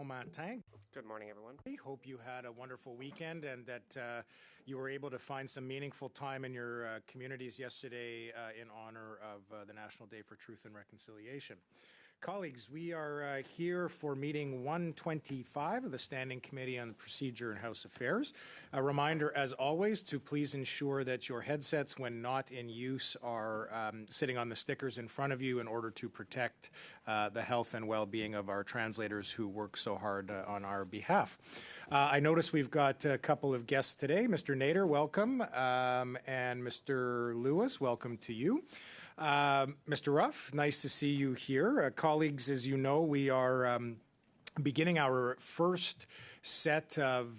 bon matin. Good morning, everyone. We hope you had a wonderful weekend and that you were able to find some meaningful time in your communities yesterday in honor of the National Day for Truth and Reconciliation. Colleagues, we are here for meeting 125 of the Standing Committee on Procedure and House Affairs. A reminder, as always, to please ensure that your headsets, when not in use, are sitting on the stickers in front of you in order to protect the health and well-being of our translators who work so hard on our behalf. I notice we've got a couple of guests today. Mr. Nader, welcome, and Mr. Lewis, welcome to you. Mr. Ruff, nice to see you here. Colleagues, as you know, we are beginning our first set of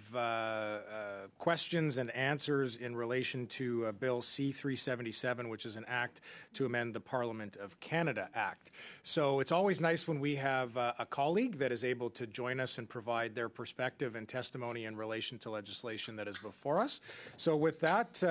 questions and answers in relation to Bill C-377, which is an act to amend the Parliament of Canada Act. So it's always nice when we have a colleague that is able to join us and provide their perspective and testimony in relation to legislation that is before us. So with that,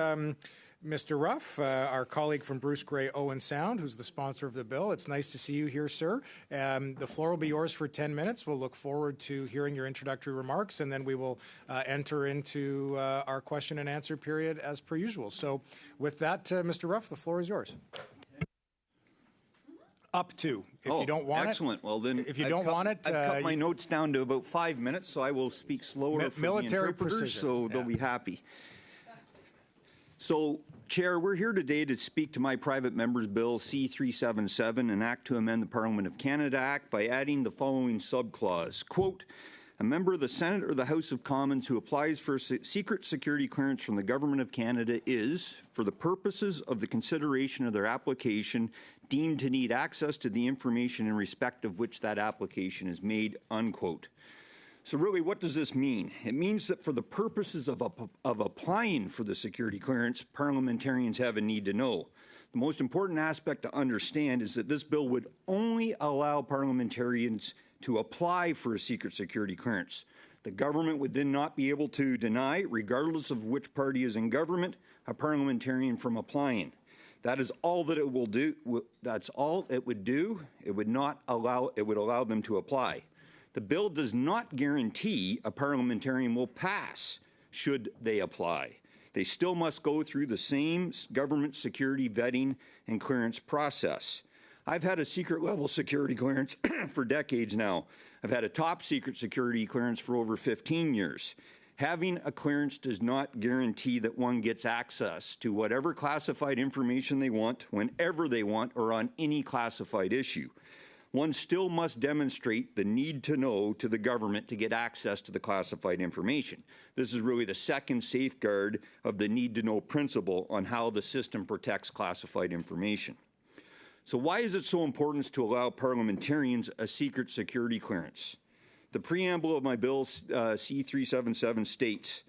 Mr. Ruff, our colleague from Bruce Grey Owen Sound, who's the sponsor of the bill. It's nice to see you here, sir. The floor will be yours for 10 minutes. We'll look forward to hearing your introductory remarks, and then we will enter into our question and answer period as per usual. So with that, Mr. Ruff, the floor is yours. Up to. If you don't want excellent. Well, then, if you don't want it, I've cut my notes down to about 5 minutes, so I will speak slower for military the interpreters, precision. so they'll be happy. So, Chair, we're here today to speak to my private member's bill C-377, an act to amend the Parliament of Canada Act by adding the following subclause. Quote, a member of the Senate or the House of Commons who applies for secret security clearance from the Government of Canada is, for the purposes of the consideration of their application, deemed to need access to the information in respect of which that application is made, unquote. So really, what does this mean? It means that for the purposes of applying for the security clearance, parliamentarians have a need to know. The most important aspect to understand is that this bill would only allow parliamentarians to apply for a secret security clearance. The government would then not be able to deny, regardless of which party is in government, a parliamentarian from applying. That is all that it will do. That's all it would do. It would allow them to apply. The bill does not guarantee a parliamentarian will pass should they apply. They still must go through the same government security vetting and clearance process. I've had a secret level security clearance for decades now. I've had a top secret security clearance for over 15 years. Having a clearance does not guarantee that one gets access to whatever classified information they want, whenever they want, or on any classified issue. One still must demonstrate the need to know to the government to get access to the classified information. This is really the second safeguard of the need to know principle on how the system protects classified information. So why is it so important to allow parliamentarians a secret security clearance? The preamble of my bill C-377 states,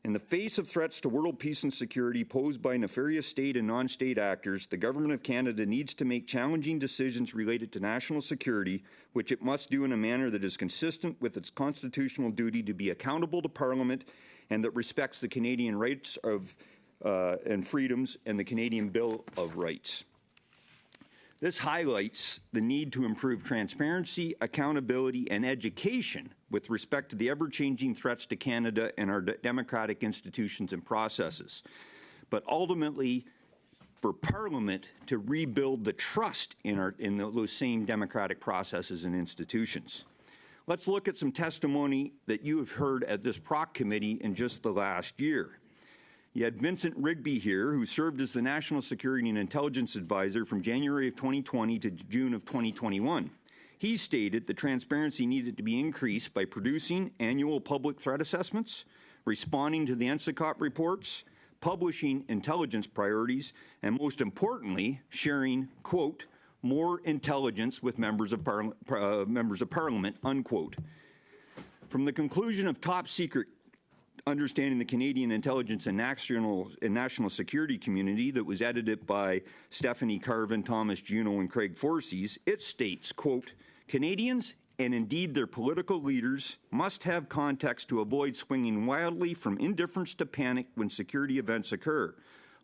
in the face of threats to world peace and security posed by nefarious state and non-state actors, the Government of Canada needs to make challenging decisions related to national security, which it must do in a manner that is consistent with its constitutional duty to be accountable to Parliament and that respects the Canadian rights and freedoms and the Canadian Bill of Rights. This highlights the need to improve transparency, accountability, and education with respect to the ever-changing threats to Canada and our democratic institutions and processes. But ultimately, for Parliament to rebuild the trust in those same democratic processes and institutions. Let's look at some testimony that you have heard at this PROC committee in just the last year. You had Vincent Rigby here, who served as the National Security and Intelligence Advisor from January of 2020 to June of 2021. He stated that transparency needed to be increased by producing annual public threat assessments, responding to the NSICOP reports, publishing intelligence priorities, and most importantly, sharing, quote, more intelligence with members of Parliament, unquote. From the conclusion of Top Secret Understanding the Canadian Intelligence and National Security Community that was edited by Stephanie Carvin, Thomas Juneau, and Craig Forces, it states, quote, Canadians, and indeed their political leaders, must have context to avoid swinging wildly from indifference to panic when security events occur.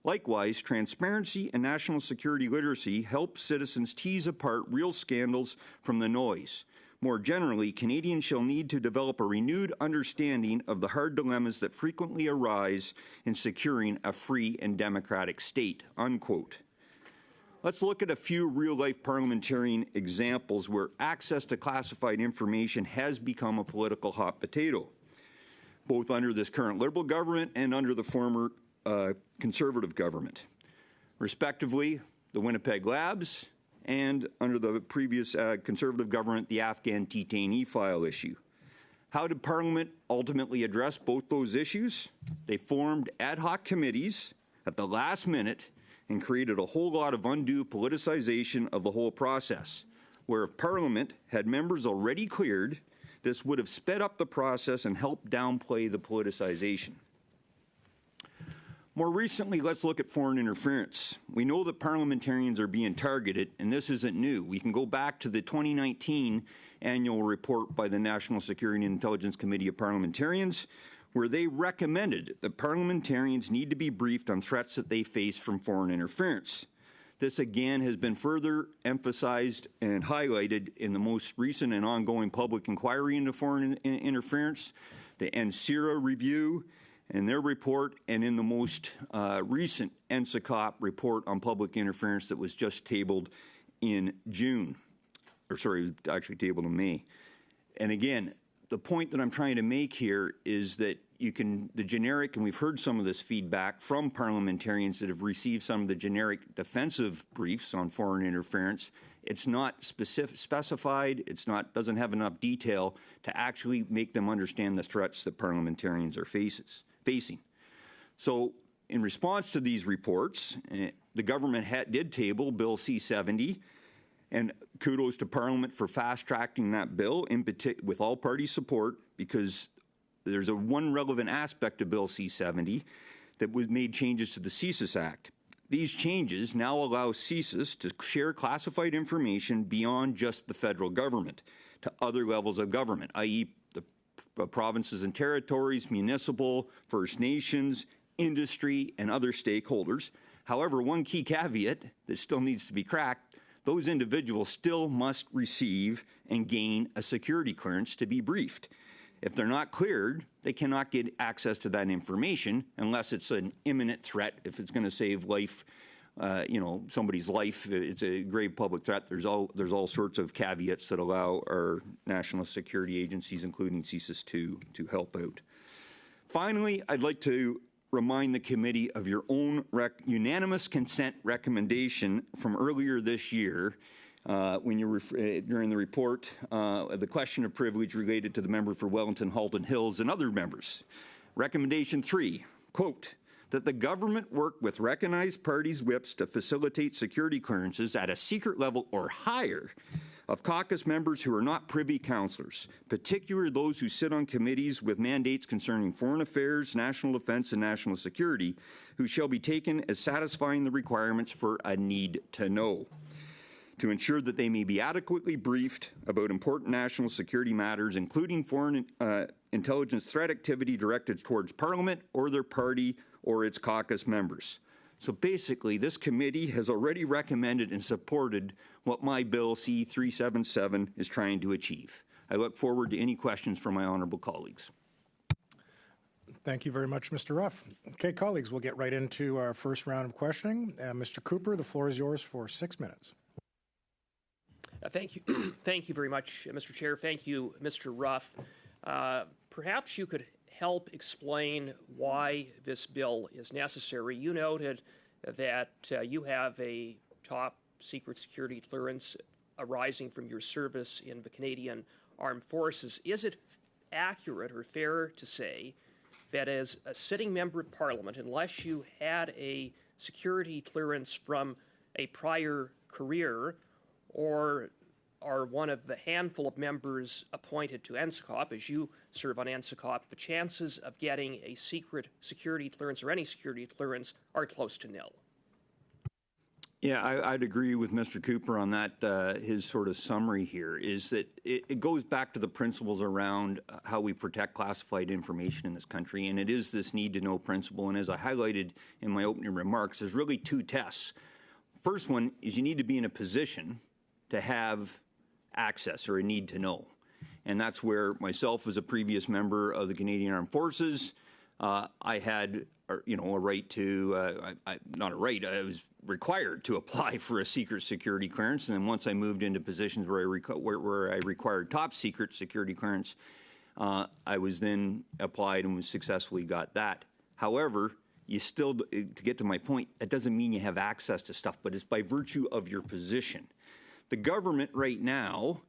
Likewise, transparency and national security literacy help citizens tease apart real scandals from the noise. More generally, Canadians shall need to develop a renewed understanding of the hard dilemmas that frequently arise in securing a free and democratic state, unquote. Let's look at a few real-life parliamentarian examples where access to classified information has become a political hot potato, both under this current Liberal government and under the former Conservative government. Respectively, the Winnipeg Labs, and under the previous Conservative government, the Afghan detainee file issue. How did Parliament ultimately address both those issues? They formed ad hoc committees at the last minute and created a whole lot of undue politicization of the whole process, where if Parliament had members already cleared, this would have sped up the process and helped downplay the politicization. More recently, let's look at foreign interference. We know that parliamentarians are being targeted, and this isn't new. We can go back to the 2019 annual report by the National Security and Intelligence Committee of Parliamentarians, where they recommended that parliamentarians need to be briefed on threats that they face from foreign interference. This again has been further emphasized and highlighted in the most recent and ongoing public inquiry into foreign interference, the NCIRA review, in their report, and in the most recent NSICOP report on public interference that was just tabled in June, or sorry, actually tabled in May. And again, the point that I'm trying to make here is that the generic, and we've heard some of this feedback from parliamentarians that have received some of the generic defensive briefs on foreign interference. It's not specified, doesn't have enough detail to actually make them understand the threats that parliamentarians are facing. So in response to these reports, the government did table Bill C-70, and kudos to Parliament for fast-tracking that bill with all party support, because there's one relevant aspect of Bill C-70 that made changes to the CSIS Act. These changes now allow CSIS to share classified information beyond just the federal government to other levels of government, i.e. the provinces and territories, municipal, First Nations, industry, and other stakeholders. However, one key caveat that still needs to be cracked: those individuals still must receive and gain a security clearance to be briefed. If they're not cleared, they cannot get access to that information unless it's an imminent threat. If it's going to save life, somebody's life, it's a grave public threat. There's all sorts of caveats that allow our national security agencies, including CSIS, to help out. Finally, I'd like to remind the committee of your own unanimous consent recommendation from earlier this year when you during the report, the question of privilege related to the member for Wellington, Halton Hills, and other members. Recommendation 3, quote, that the government work with recognized parties' whips to facilitate security clearances at a secret level or higher of caucus members who are not privy councillors, particularly those who sit on committees with mandates concerning foreign affairs, national defence, and national security, who shall be taken as satisfying the requirements for a need to know, to ensure that they may be adequately briefed about important national security matters, including foreign intelligence threat activity directed towards Parliament or their party or its caucus members. So basically, this committee has already recommended and supported what my Bill C-377 is trying to achieve. I look forward to any questions from my honourable colleagues. Thank you very much, Mr. Ruff. Okay, colleagues, we'll get right into our first round of questioning. Mr. Cooper, the floor is yours for 6 minutes. Thank you. Thank you very much, Mr. Chair. Thank you, Mr. Ruff. Perhaps you could help explain why this bill is necessary. You noted that you have a top secret security clearance arising from your service in the Canadian Armed Forces. Is it accurate or fair to say that as a sitting member of Parliament, unless you had a security clearance from a prior career or are one of the handful of members appointed to NSICOP, as you serve on NSICOP, the chances of getting a secret security clearance or any security clearance are close to nil? Yeah, I'd agree with Mr. Cooper on that. His sort of summary here is that it goes back to the principles around how we protect classified information in this country, and it is this need-to-know principle. And as I highlighted in my opening remarks, there's really two tests. First one is you need to be in a position to have access or a need to know. And that's where myself, as a previous member of the Canadian Armed Forces, I had, a right to, not a right, I was required to apply for a secret security clearance. And then once I moved into positions where I required top secret security clearance, I was then applied and was successfully got that. However, you still, to get to my point, that doesn't mean you have access to stuff, but it's by virtue of your position. The government right now,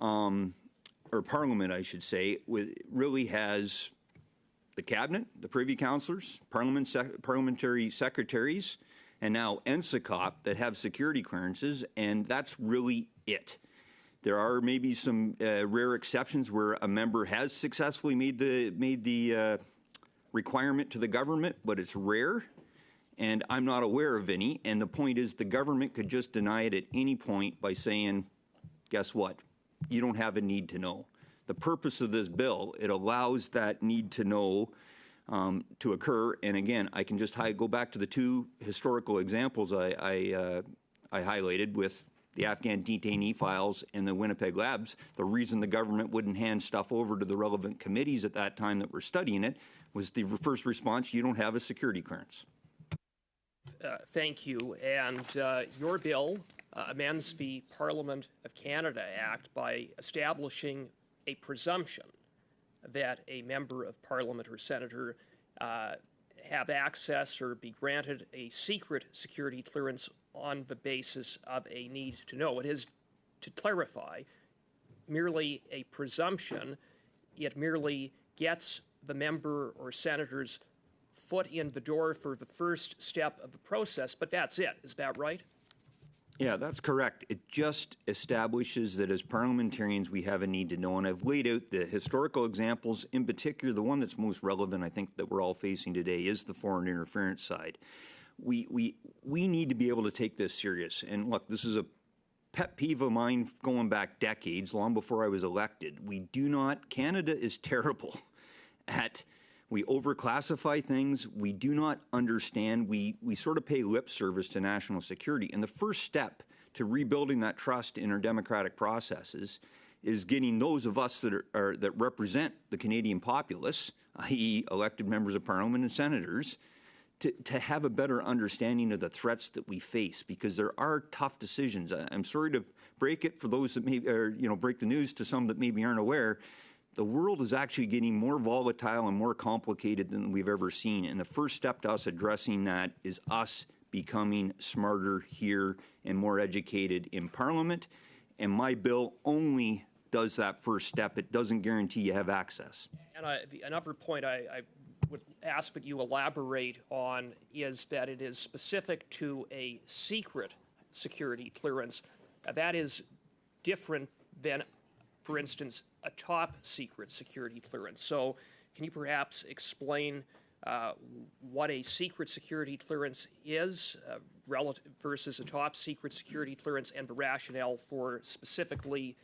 or Parliament, I should say, really has the Cabinet, the Privy Councillors, parliamentary secretaries, and now NSICOP that have security clearances, and that's really it. There are maybe some rare exceptions where a member has successfully made the requirement to the government, but it's rare, and I'm not aware of any. And the point is, the government could just deny it at any point by saying, guess what? You don't have a need to know. The purpose of this bill, it allows that need to know to occur. And again, I can just go back to the two historical examples I highlighted with the Afghan detainee files and the Winnipeg labs. The reason the government wouldn't hand stuff over to the relevant committees at that time that were studying it was the first response: you don't have a security clearance. Thank you. And your bill amends the Parliament of Canada Act by establishing a presumption that a member of Parliament or senator have access or be granted a secret security clearance on the basis of a need to know. It is, to clarify, merely a presumption. It merely gets the member or senator's foot in the door for the first step of the process, but that's it. Is that right? Yeah, that's correct. It just establishes that as parliamentarians we have a need to know, and I've laid out the historical examples. In particular, the one that's most relevant, I think, that we're all facing today is the foreign interference side. We need to be able to take this serious. And look, this is a pet peeve of mine going back decades, long before I was elected. Canada is terrible at, we overclassify things. We do not understand. We sort of pay lip service to national security. And the first step to rebuilding that trust in our democratic processes is getting those of us that represent the Canadian populace, i.e. elected members of Parliament and senators, to have a better understanding of the threats that we face, because there are tough decisions. I'm sorry to break it for those that break the news to some that maybe aren't aware. The world is actually getting more volatile and more complicated than we've ever seen. And the first step to us addressing that is us becoming smarter here and more educated in Parliament. And my bill only does that first step. It doesn't guarantee you have access. And another point I would ask that you elaborate on is that it is specific to a secret security clearance. That is different than, for instance, a top secret security clearance. So can you perhaps explain what a secret security clearance is relative versus a top secret security clearance, and the rationale for specifically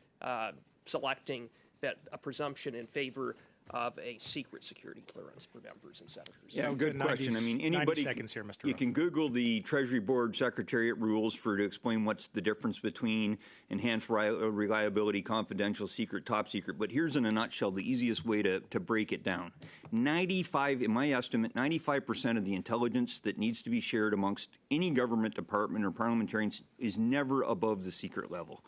selecting that a presumption in favor of a secret security clearance for members and senators? Yeah, good question. I mean, anybody, 90 seconds here, Mr. You Ruff. can Google the Treasury Board Secretariat rules to explain what's the difference between enhanced reliability, confidential, secret, top secret. But here's in a nutshell the easiest way to break it down. In my estimate, 95% of the intelligence that needs to be shared amongst any government department or parliamentarians is never above the secret level.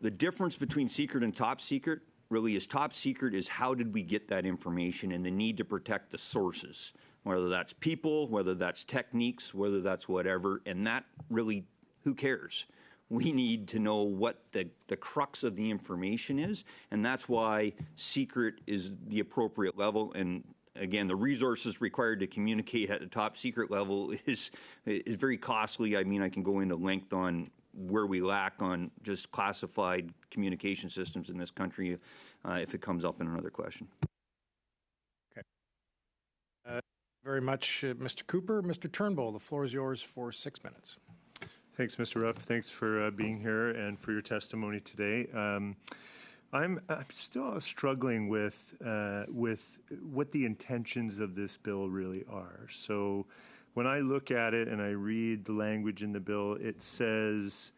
The difference between secret and top secret really is top secret is how did we get that information, and the need to protect the sources, whether that's people, whether that's techniques, whether that's whatever, and that really, who cares? We need to know what the crux of the information is, and that's why secret is the appropriate level. And again, the resources required to communicate at the top secret level is very costly. I mean, I can go into length on where we lack on just classified communication systems in this country if it comes up in another question. Okay. Very much, Mr. Cooper. Mr. Turnbull, the floor is yours for 6 minutes. Thanks, Mr. Ruff. Thanks for being here and for your testimony today. I'm still struggling with what the intentions of this bill really are. So when I look at it and I read the language in the bill, it says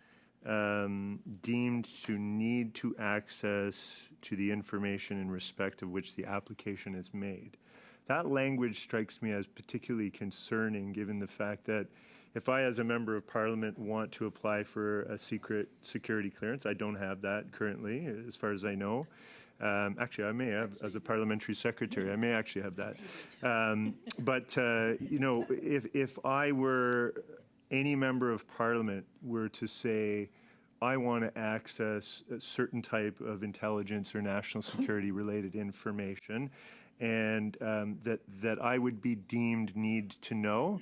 deemed to need to access to the information in respect of which the application is made. That language strikes me as particularly concerning, given the fact that if I, as a member of Parliament, want to apply for a secret security clearance, I don't have that currently, as far as I know. Actually, I may have, as a parliamentary secretary, I may actually have that. You know, if I were, any member of Parliament were to say, I want to access a certain type of intelligence or national security related information, and that I would be deemed need to know.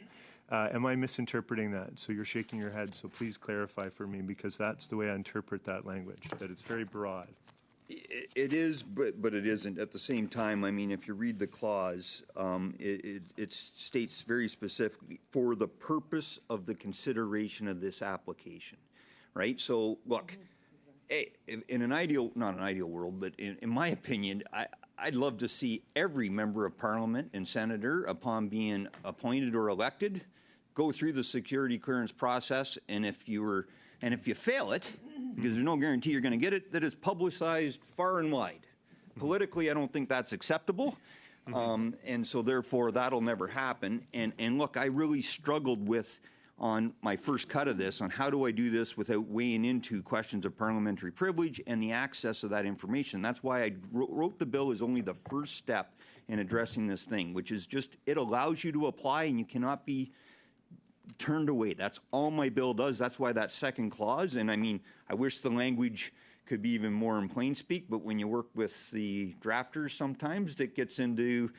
Am I misinterpreting that? So you're shaking your head, so please clarify for me, because that's the way I interpret that language, that it's very broad. It is, but it isn't. At the same time, I mean, if you read the clause, it states very specifically, for the purpose of the consideration of this application, right? So, look, in an ideal, not an ideal world, but in my opinion, I'd love to see every member of Parliament and senator, upon being appointed or elected, go through the security clearance process, and if you fail it, because there's no guarantee you're going to get it, that it's publicized far and wide. Politically, I don't think that's acceptable, and so therefore that'll never happen. And look, I really struggled with, on my first cut of this, on how do I do this without weighing into questions of parliamentary privilege and the access of that information. That's why I wrote the bill as only the first step in addressing this thing, which is just, it allows you to apply and you cannot be turned away. That's all my bill does. That's why that second clause, and I mean, I wish the language could be even more in plain speak, but when you work with the drafters sometimes, it gets into,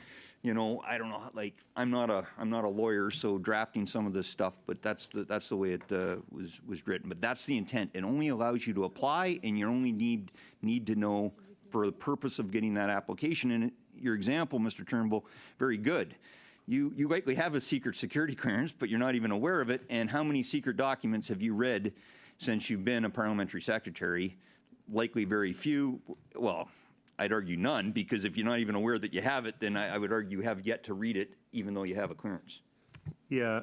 you know, I don't know, like, I'm not a lawyer, so drafting some of this stuff, but that's the way it was written. But that's the intent. It only allows you to apply, and you only need to know for the purpose of getting that application. And your example, Mr. Turnbull, very good. You likely have a secret security clearance, but you're not even aware of it. And how many secret documents have you read since you've been a parliamentary secretary? Likely very few. Well, I'd argue none, because if you're not even aware that you have it, then I would argue you have yet to read it, even though you have a clearance. Yeah,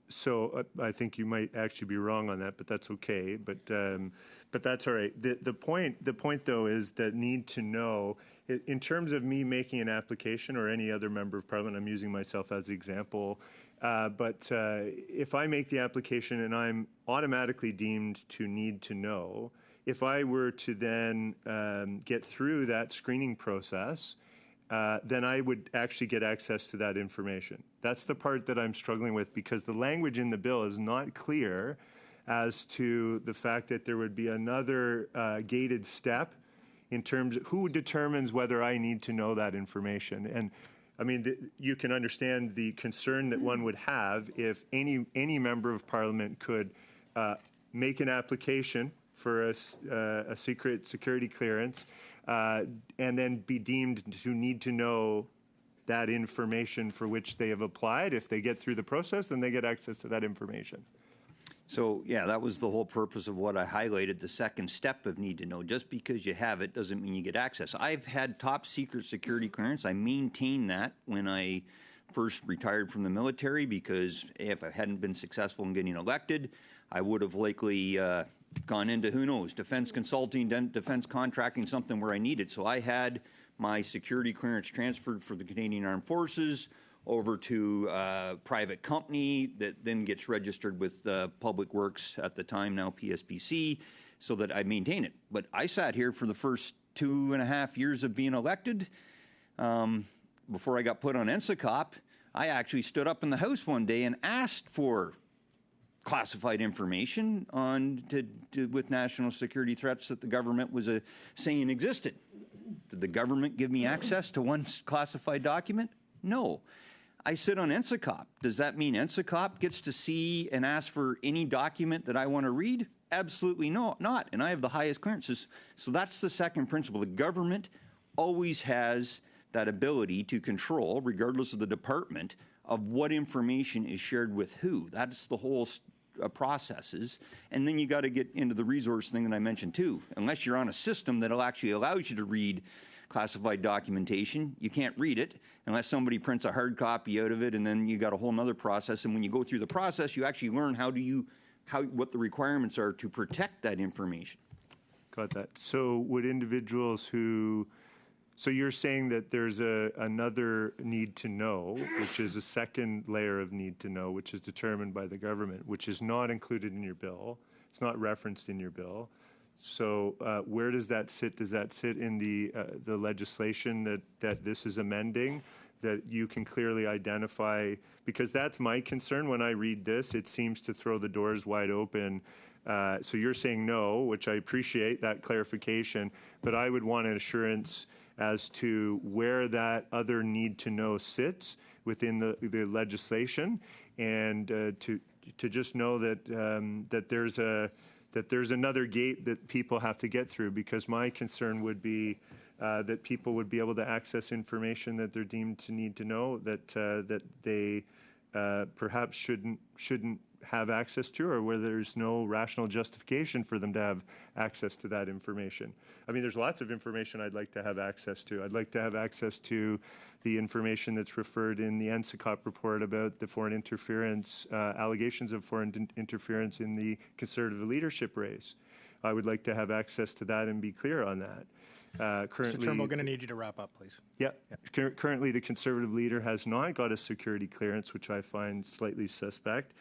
so I think you might actually be wrong on that, but that's okay. But that's all right. The point though is that need to know, in terms of me making an application or any other member of Parliament, I'm using myself as the example. But if I make the application and I'm automatically deemed to need to know, if I were to then get through that screening process, then I would actually get access to that information. That's the part that I'm struggling with, because the language in the bill is not clear as to the fact that there would be another gated step in terms of who determines whether I need to know that information. And I mean, you can understand the concern that one would have if any member of Parliament could make an application for a secret security clearance and then be deemed to need to know that information for which they have applied. If they get through the process, then they get access to that information. So, yeah, that was the whole purpose of what I highlighted, the second step of need to know. Just because you have it doesn't mean you get access. I've had top secret security clearance. I maintained that when I first retired from the military, because if I hadn't been successful in getting elected, I would have likely gone into, who knows, defense consulting, defense contracting, something where I needed. So I had my security clearance transferred for the Canadian Armed Forces over to a private company that then gets registered with Public Works, at the time now PSPC, so that I maintain it. But I sat here for the first 2.5 years of being elected. Before I got put on NSICOP, I actually stood up in the House one day and asked for classified information with national security threats that the government was saying existed. Did the government give me access to one classified document? No. I sit on NSICOP. Does that mean NSICOP gets to see and ask for any document that I want to read? Absolutely not. And I have the highest clearances. So that's the second principle. The government always has that ability to control, regardless of the department, of what information is shared with who. That's the whole processes. And then you got to get into the resource thing that I mentioned too. Unless you're on a system that actually allows you to read classified documentation, you can't read it unless somebody prints a hard copy out of it, and then you got a whole nother process. And when you go through the process, you actually learn how do you what the requirements are to protect that information. Got that. So would individuals who, so you're saying that there's another need to know, which is a second layer of need to know, which is determined by the government, which is not included in your bill. It's not referenced in your bill. So where does that sit? Does that sit in the legislation that this is amending, that you can clearly identify? Because that's my concern when I read this. It seems to throw the doors wide open. So you're saying no, which I appreciate that clarification, but I would want an assurance as to where that other need to know sits within the legislation, and to just know that that there's another gate that people have to get through, because my concern would be that people would be able to access information that they're deemed to need to know, that they perhaps shouldn't have access to, or where there's no rational justification for them to have access to that information. I mean, there's lots of information I'd like to have access to. I'd like to have access to the information that's referred in the NSICOP report about the foreign interference, allegations of foreign interference in the Conservative leadership race. I would like to have access to that and be clear on that. Currently, Mr. Turnbull, going to need you to wrap up, please. Yeah. Currently, the Conservative leader has not got a security clearance, which I find slightly suspect,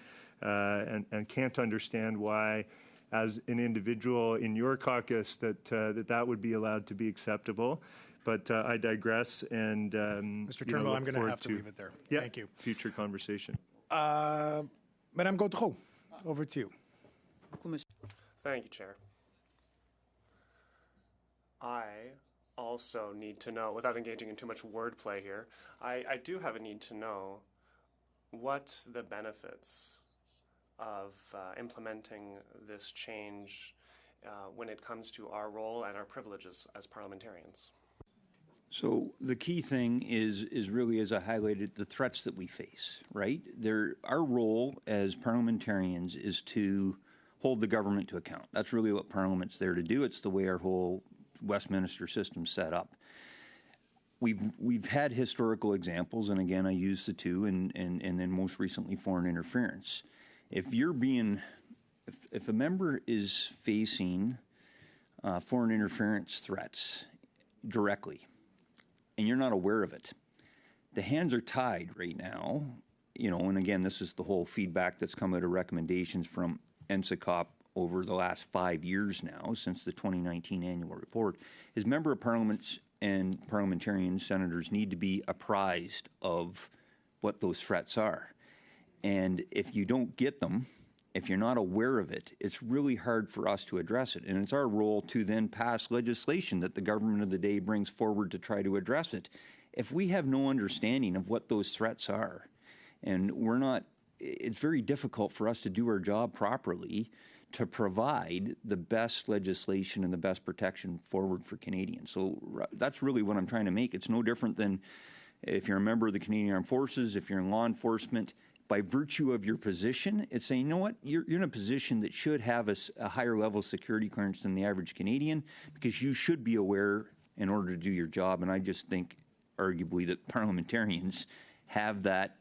and can't understand why, as an individual in your caucus, that would be allowed to be acceptable. But I digress, and Mr. Turnbull, I'm going to have to leave it there. Yeah, Thank you. Future conversation. Madame Gaudreau, over to you. Thank you, Chair. I also need to know, without engaging in too much wordplay here, I do have a need to know what the benefits of implementing this change when it comes to our role and our privileges as parliamentarians. So the key thing is really, as I highlighted, the threats that we face, right? Our role as parliamentarians is to hold the government to account. That's really what Parliament's there to do. It's the way our whole Westminster system's set up. We've had historical examples, and again, I use the two, and then most recently foreign interference. If a member is facing foreign interference threats directly, and you're not aware of it, the hands are tied right now, and again, this is the whole feedback that's come out of recommendations from NSICOP over the last 5 years now, since the 2019 annual report, is member of parliaments and parliamentarians, senators, need to be apprised of what those threats are. And if you don't get them, if you're not aware of it, it's really hard for us to address it. And it's our role to then pass legislation that the government of the day brings forward to try to address it. If we have no understanding of what those threats are, and it's very difficult for us to do our job properly to provide the best legislation and the best protection forward for Canadians. So that's really what I'm trying to make. It's no different than if you're a member of the Canadian Armed Forces, if you're in law enforcement, by virtue of your position, it's saying, you know what, you're in a position that should have a higher level of security clearance than the average Canadian, because you should be aware in order to do your job. And I just think, arguably, that parliamentarians have that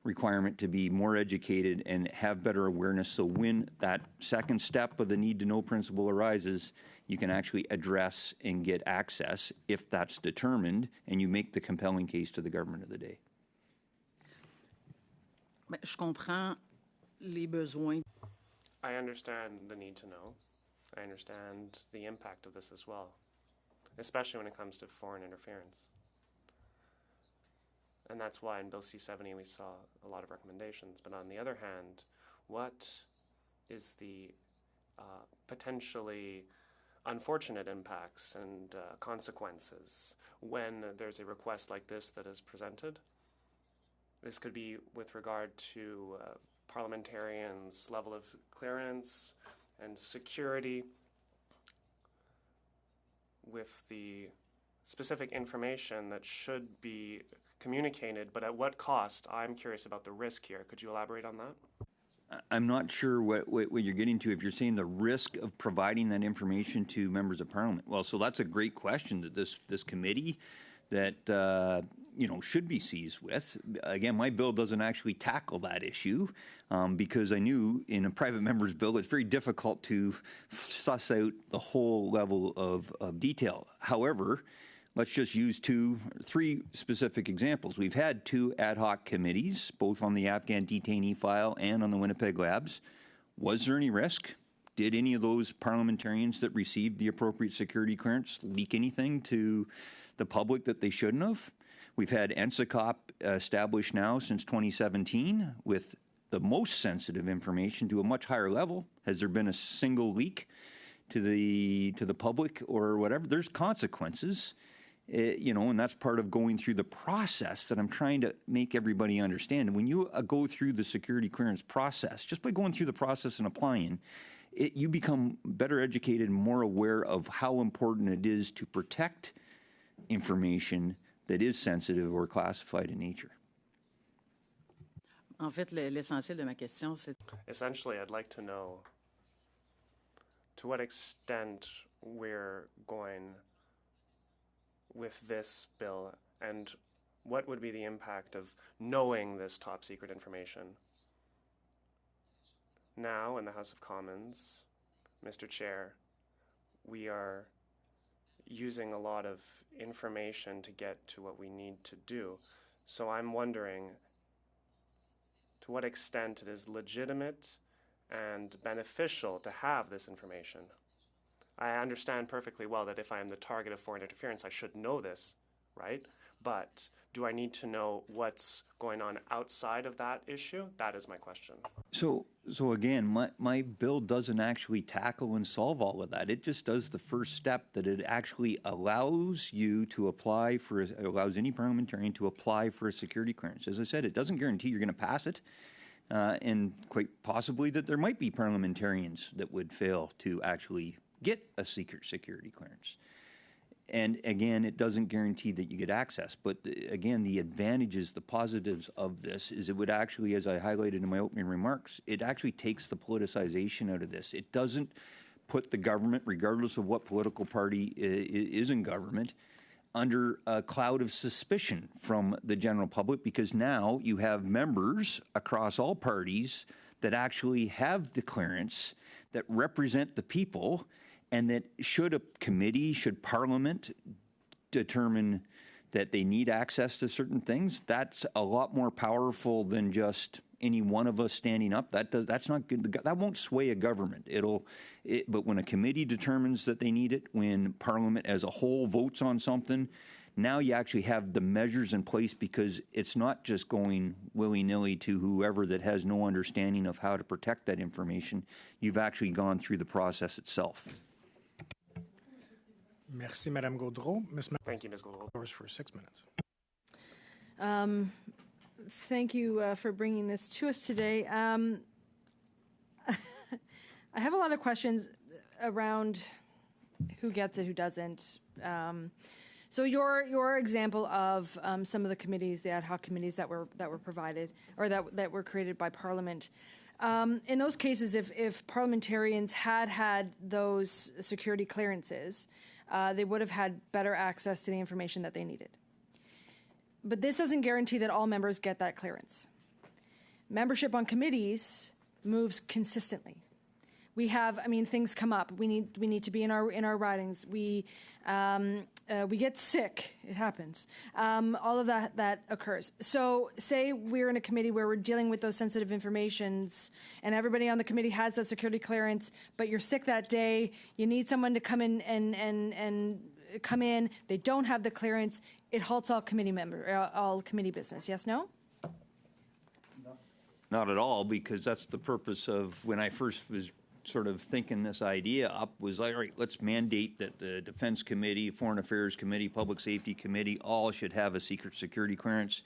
requirement to be more educated and have better awareness. So when that second step of the need to know principle arises, you can actually address and get access if that's determined, and you make the compelling case to the government of the day. Je comprends les besoins. I understand the need to know. I understand the impact of this as well, especially when it comes to foreign interference. And that's why in Bill C-70 we saw a lot of recommendations. But on the other hand, what is the potentially unfortunate impacts and consequences when there's a request like this that is presented? This could be with regard to parliamentarians' level of clearance and security with the specific information that should be communicated, but at what cost? I'm curious about the risk here. Could you elaborate on that? I'm not sure what you're getting to if you're saying the risk of providing that information to members of Parliament. Well, so that's a great question that this committee that should be seized with. Again, my bill doesn't actually tackle that issue because I knew in a private member's bill it's very difficult to suss out the whole level of detail. However, let's just use three specific examples. We've had 2 ad hoc committees, both on the Afghan detainee file and on the Winnipeg Labs. Was there any risk? Did any of those parliamentarians that received the appropriate security clearance leak anything to the public that they shouldn't have? We've had NSICOP established now since 2017 with the most sensitive information to a much higher level. Has there been a single leak to the public or whatever? There's consequences, and that's part of going through the process that I'm trying to make everybody understand. When you go through the security clearance process, just by going through the process and applying, you become better educated and more aware of how important it is to protect information that is sensitive or classified in nature. En fait, l'essentiel de ma question, c'est... Essentially, I'd like to know to what extent we're going with this bill and what would be the impact of knowing this top secret information. Now, in the House of Commons, Mr. Chair, we are using a lot of information to get to what we need to do. So I'm wondering to what extent it is legitimate and beneficial to have this information. I understand perfectly well that if I am the target of foreign interference, I should know this, right? But do I need to know what's going on outside of that issue? That is my question. So again, my bill doesn't actually tackle and solve all of that. It just does the first step, that it actually allows you to apply for, it allows any parliamentarian to apply for a security clearance. As I said, it doesn't guarantee you're going to pass it. And quite possibly that there might be parliamentarians that would fail to actually get a secret security clearance. And again, it doesn't guarantee that you get access. But again, the advantages, the positives of this is it would actually, as I highlighted in my opening remarks, it actually takes the politicization out of this. It doesn't put the government, regardless of what political party is in government, under a cloud of suspicion from the general public, because now you have members across all parties that actually have the clearance, that represent the people, and that should a committee, should Parliament determine that they need access to certain things, that's a lot more powerful than just any one of us standing up. That's not good. That won't sway a government. But when a committee determines that they need it, when Parliament as a whole votes on something, now you actually have the measures in place, because it's not just going willy-nilly to whoever that has no understanding of how to protect that information. You've actually gone through the process itself. Merci, Madame Gaudreau. Thank you, Ms. Gaudreau. Yours for 6 minutes. Thank you for bringing this to us today. I have a lot of questions around who gets it, who doesn't. So your example of some of the committees, the ad hoc committees that were provided or that were created by Parliament. In those cases, if parliamentarians had those security clearances, they would have had better access to the information that they needed. But this doesn't guarantee that all members get that clearance. Membership on committees moves consistently. We have, things come up. We need to be in our ridings. We get sick. It happens. All of that occurs. So, say we're in a committee where we're dealing with those sensitive informations, and everybody on the committee has that security clearance, but you're sick that day. You need someone to come in and come in. They don't have the clearance. It halts all committee business. Yes, no? Not at all, because that's the purpose of when I first was sort of thinking this idea up, was like, all right, let's mandate that the Defense Committee, Foreign Affairs Committee, Public Safety Committee, all should have a secret security clearance.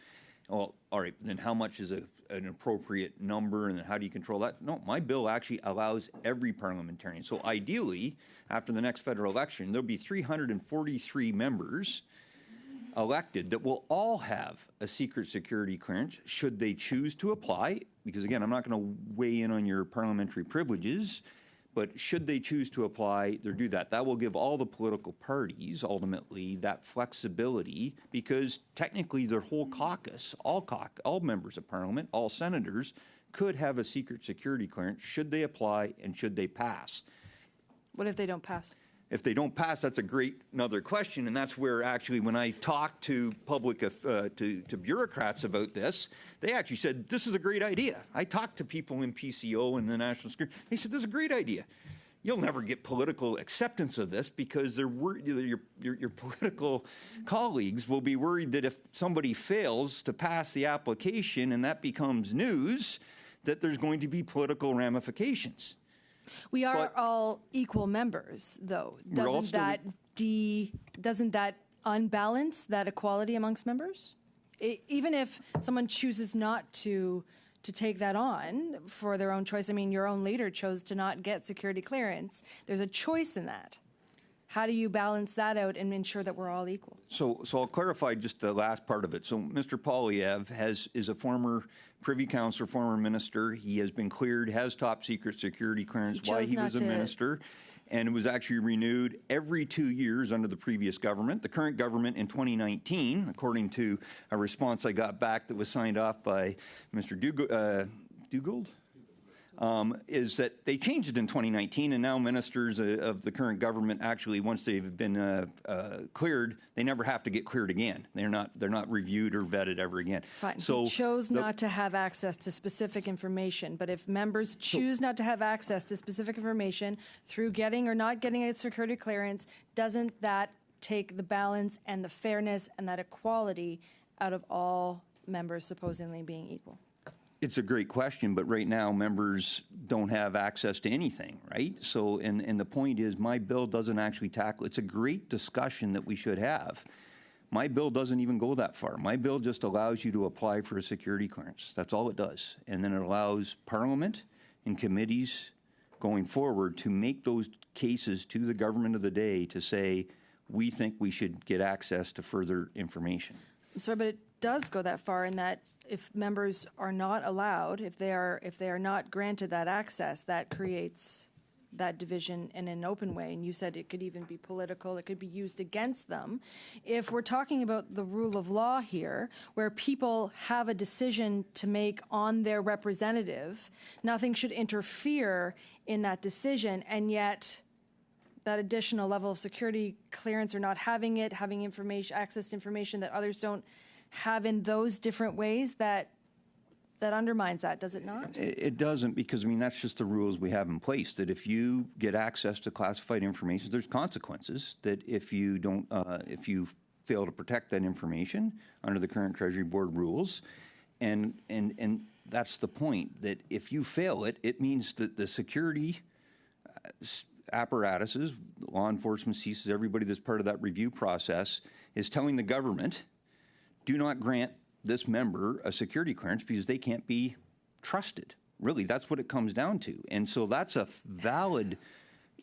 Well, all right, then how much is an appropriate number, and then how do you control that? No, my bill actually allows every parliamentarian. So ideally, after the next federal election, there'll be 343 members elected that will all have a secret security clearance should they choose to apply, because again, I'm not going to weigh in on your parliamentary privileges, But should they choose to apply, they do that. That will give all the political parties, ultimately, that flexibility, because technically their whole caucus, all members of Parliament, all senators, could have a secret security clearance should they apply and should they pass. What if they don't pass? If they don't pass, that's a great another question, and that's where actually when I talked to to bureaucrats about this, they actually said this is a great idea. I talked to people in PCO and the National Security. They said this is a great idea. You'll never get political acceptance of this because your political colleagues will be worried that if somebody fails to pass the application and that becomes news, that there's going to be political ramifications. We are all equal members, though. Doesn't that unbalance that equality amongst members? Even if someone chooses not to take that on for their own choice. I mean, your own leader chose to not get security clearance. There's a choice in that. How do you balance that out and ensure that we're all equal? So I'll clarify just the last part of it. So Mr. Poilievre is a former Privy Councillor, former minister. He has been cleared, has top secret security clearance while he was a minister, and it was actually renewed every 2 years under the previous government. The current government in 2019, according to a response I got back that was signed off by Mr. Dugald, is that they changed it in 2019, and now ministers of the current government actually, once they've been cleared, they never have to get cleared again. They're not reviewed or vetted ever again. Fine. So he chose not to have access to specific information, but if members choose not to have access to specific information through getting or not getting a security clearance, doesn't that take the balance and the fairness and that equality out of all members supposedly being equal? It's a great question, but right now members don't have access to anything, right? So, and the point is, my bill doesn't actually tackle. It's a great discussion that we should have. My bill doesn't even go that far. My bill just allows you to apply for a security clearance. That's all it does, and then it allows Parliament and committees going forward to make those cases to the government of the day to say we think we should get access to further information. Sorry, but it does go that far in that if members are not allowed, if they are not granted that access, that creates that division in an open way. And you said it could even be political, it could be used against them. If we're talking about the rule of law here, where people have a decision to make on their representative, nothing should interfere in that decision, and yet that additional level of security clearance or not having it, having information, access to information that others don't have in those different ways, that undermines that, does it not? It doesn't, because I mean that's just the rules we have in place. That if you get access to classified information, there's consequences. That if you don't, if you fail to protect that information under the current Treasury Board rules, and that's the point. That if you fail it, it means that the security apparatuses, law enforcement, ceases, everybody that's part of that review process is telling the government, do not grant this member a security clearance because they can't be trusted. Really, that's what it comes down to. And so that's a valid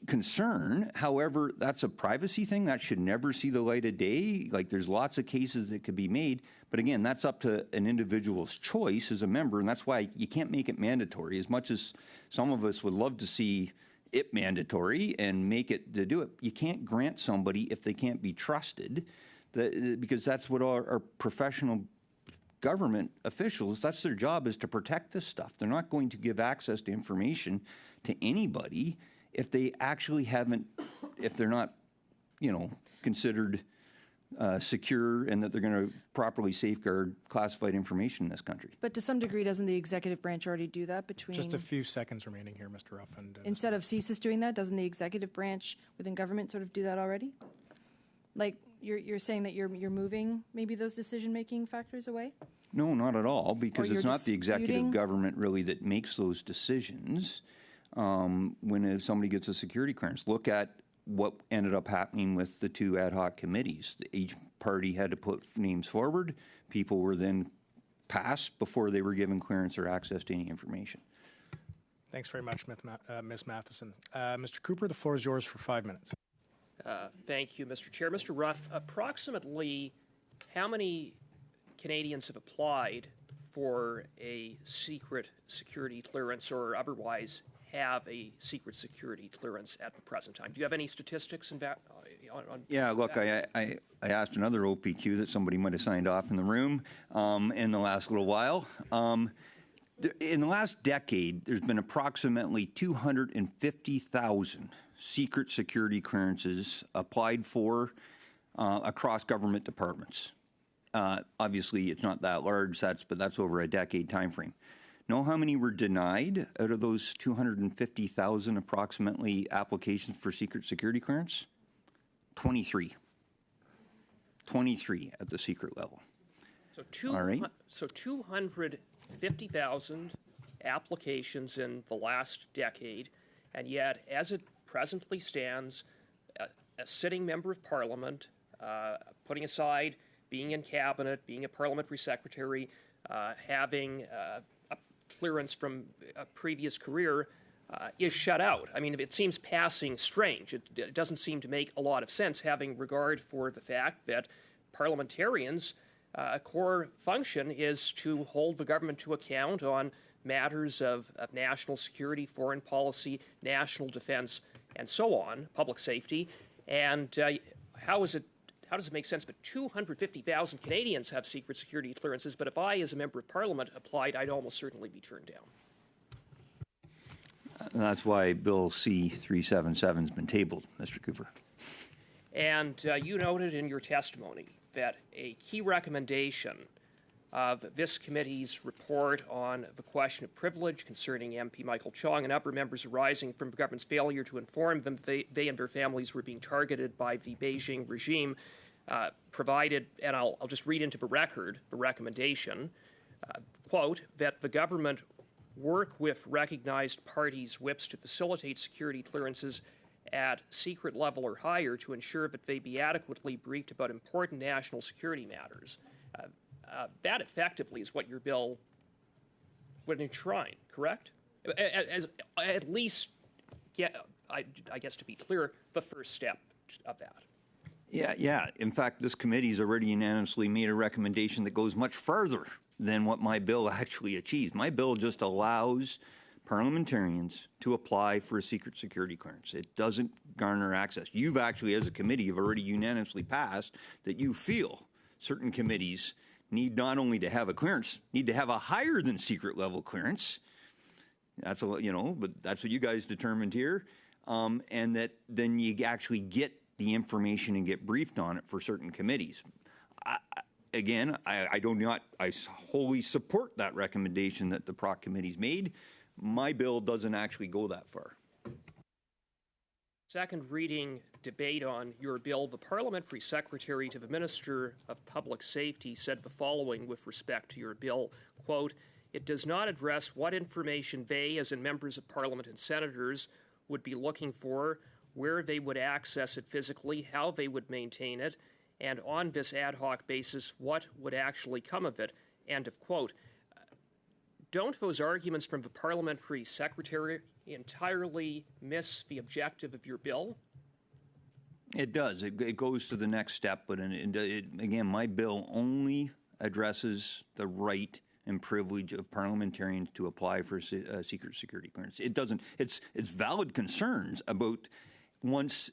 concern. However, that's a privacy thing. That should never see the light of day. Like, there's lots of cases that could be made. But again, that's up to an individual's choice as a member. And that's why you can't make it mandatory. As much as some of us would love to see it mandatory and make it to do it, you can't grant somebody if they can't be trusted. Because that's what our professional government officials, that's their job, is to protect this stuff. They're not going to give access to information to anybody if they actually haven't, if they're not, considered secure and that they're going to properly safeguard classified information in this country. But to some degree, doesn't the executive branch already do that between... Just a few seconds remaining here, Mr. Ruff. Instead of CSIS doing that, doesn't the executive branch within government sort of do that already? Like, you're saying that you're moving maybe those decision-making factors away? No, not at all, because it's not the executive disputing? government really that makes those decisions when somebody gets a security clearance. Look at what ended up happening with the two ad hoc committees. Each party had to put names forward. People were then passed before they were given clearance or access to any information. Thanks very much, Ms. Matheson. Mr. Cooper, the floor is yours for 5 minutes. Thank you, Mr. Chair. Mr. Ruff, approximately how many Canadians have applied for a secret security clearance or otherwise have a secret security clearance at the present time? Do you have any statistics on Yeah, look, that? I asked another OPQ that somebody might have signed off in the room in the last little while. In the last decade, there's been approximately 250,000 secret security clearances applied for across government departments. Obviously, it's not that large, but that's over a decade time frame. Know how many were denied out of those 250,000 approximately applications for secret security clearance? 23. 23 at the secret level. All right. So 250,000 applications in the last decade, and yet, as it presently stands, a sitting member of Parliament, putting aside being in cabinet, being a parliamentary secretary, having a clearance from a previous career, is shut out. I mean, it seems passing strange. It doesn't seem to make a lot of sense, having regard for the fact that parliamentarians, a core function is to hold the government to account on matters of national security, foreign policy, national defense, and so on, public safety. And how does it make sense that 250,000 Canadians have secret security clearances, but if I, as a member of Parliament, applied, I'd almost certainly be turned down? That's why Bill C-377 has been tabled, Mr. Cooper. And you noted in your testimony that a key recommendation of this committee's report on the question of privilege concerning MP Michael Chong and other members arising from the government's failure to inform them they and their families were being targeted by the Beijing regime provided, and I'll just read into the record the recommendation, quote, that the government work with recognized parties' whips to facilitate security clearances at secret level or higher to ensure that they be adequately briefed about important national security matters. That effectively is what your bill would enshrine, correct? At least, I guess to be clear, the first step of that. Yeah. In fact, this committee's already unanimously made a recommendation that goes much further than what my bill actually achieves. My bill just allows parliamentarians to apply for a secret security clearance. It doesn't garner access. You've actually, as a committee, have already unanimously passed that you feel certain committees need not only to have a clearance, need to have a higher than secret level clearance. That's but that's what you guys determined here, and that then you actually get the information and get briefed on it for certain committees. I wholly support that recommendation that the Proc committee's made. My bill doesn't actually go that far. Second reading debate on your bill, the parliamentary secretary to the Minister of Public Safety said the following with respect to your bill, quote, it does not address what information they, as in members of Parliament and senators, would be looking for, where they would access it physically, how they would maintain it, and on this ad hoc basis, what would actually come of it, end of quote. Don't those arguments from the parliamentary secretary entirely miss the objective of your bill? It does. It goes to the next step, but again, my bill only addresses the right and privilege of parliamentarians to apply for secret security clearance. It doesn't. It's valid concerns about once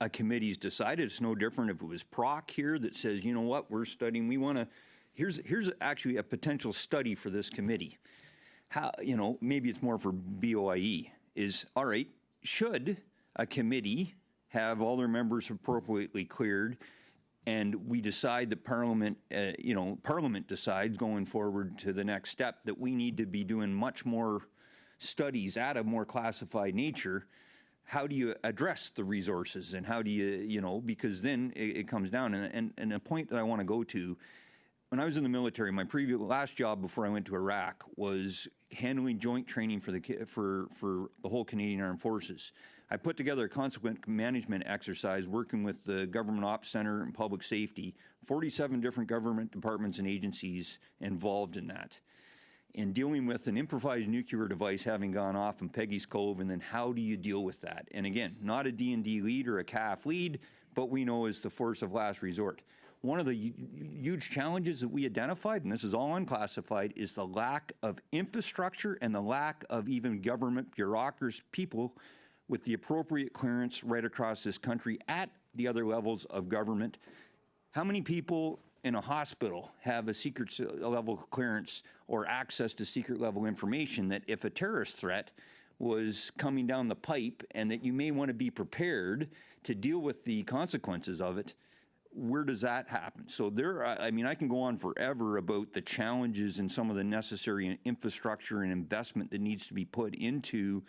a committee's decided. It's no different if it was Proc here that says, you know what, we're studying. We want to. Here's actually a potential study for this committee. How, maybe it's more for BOIE, is, all right, should a committee have all their members appropriately cleared, and we decide that Parliament decides going forward to the next step that we need to be doing much more studies at a more classified nature, how do you address the resources, and how do you, because then it comes down, and a point that I want to go to, when I was in the military, my last job before I went to Iraq was handling joint training for the whole Canadian Armed Forces. I put together a consequent management exercise working with the Government Ops Center and Public Safety, 47 different government departments and agencies involved in that. In dealing with an improvised nuclear device having gone off in Peggy's Cove, and then how do you deal with that? And again, not a D&D lead or a CAF lead, but we know is the force of last resort. one of the huge challenges that we identified, and this is all unclassified, is the lack of infrastructure and the lack of even government bureaucracy, people with the appropriate clearance right across this country at the other levels of government. How many people in a hospital have a secret level clearance or access to secret level information that if a terrorist threat was coming down the pipe and that you may want to be prepared to deal with the consequences of it, where does that happen? So I mean, I can go on forever about the challenges and some of the necessary infrastructure and investment that needs to be put into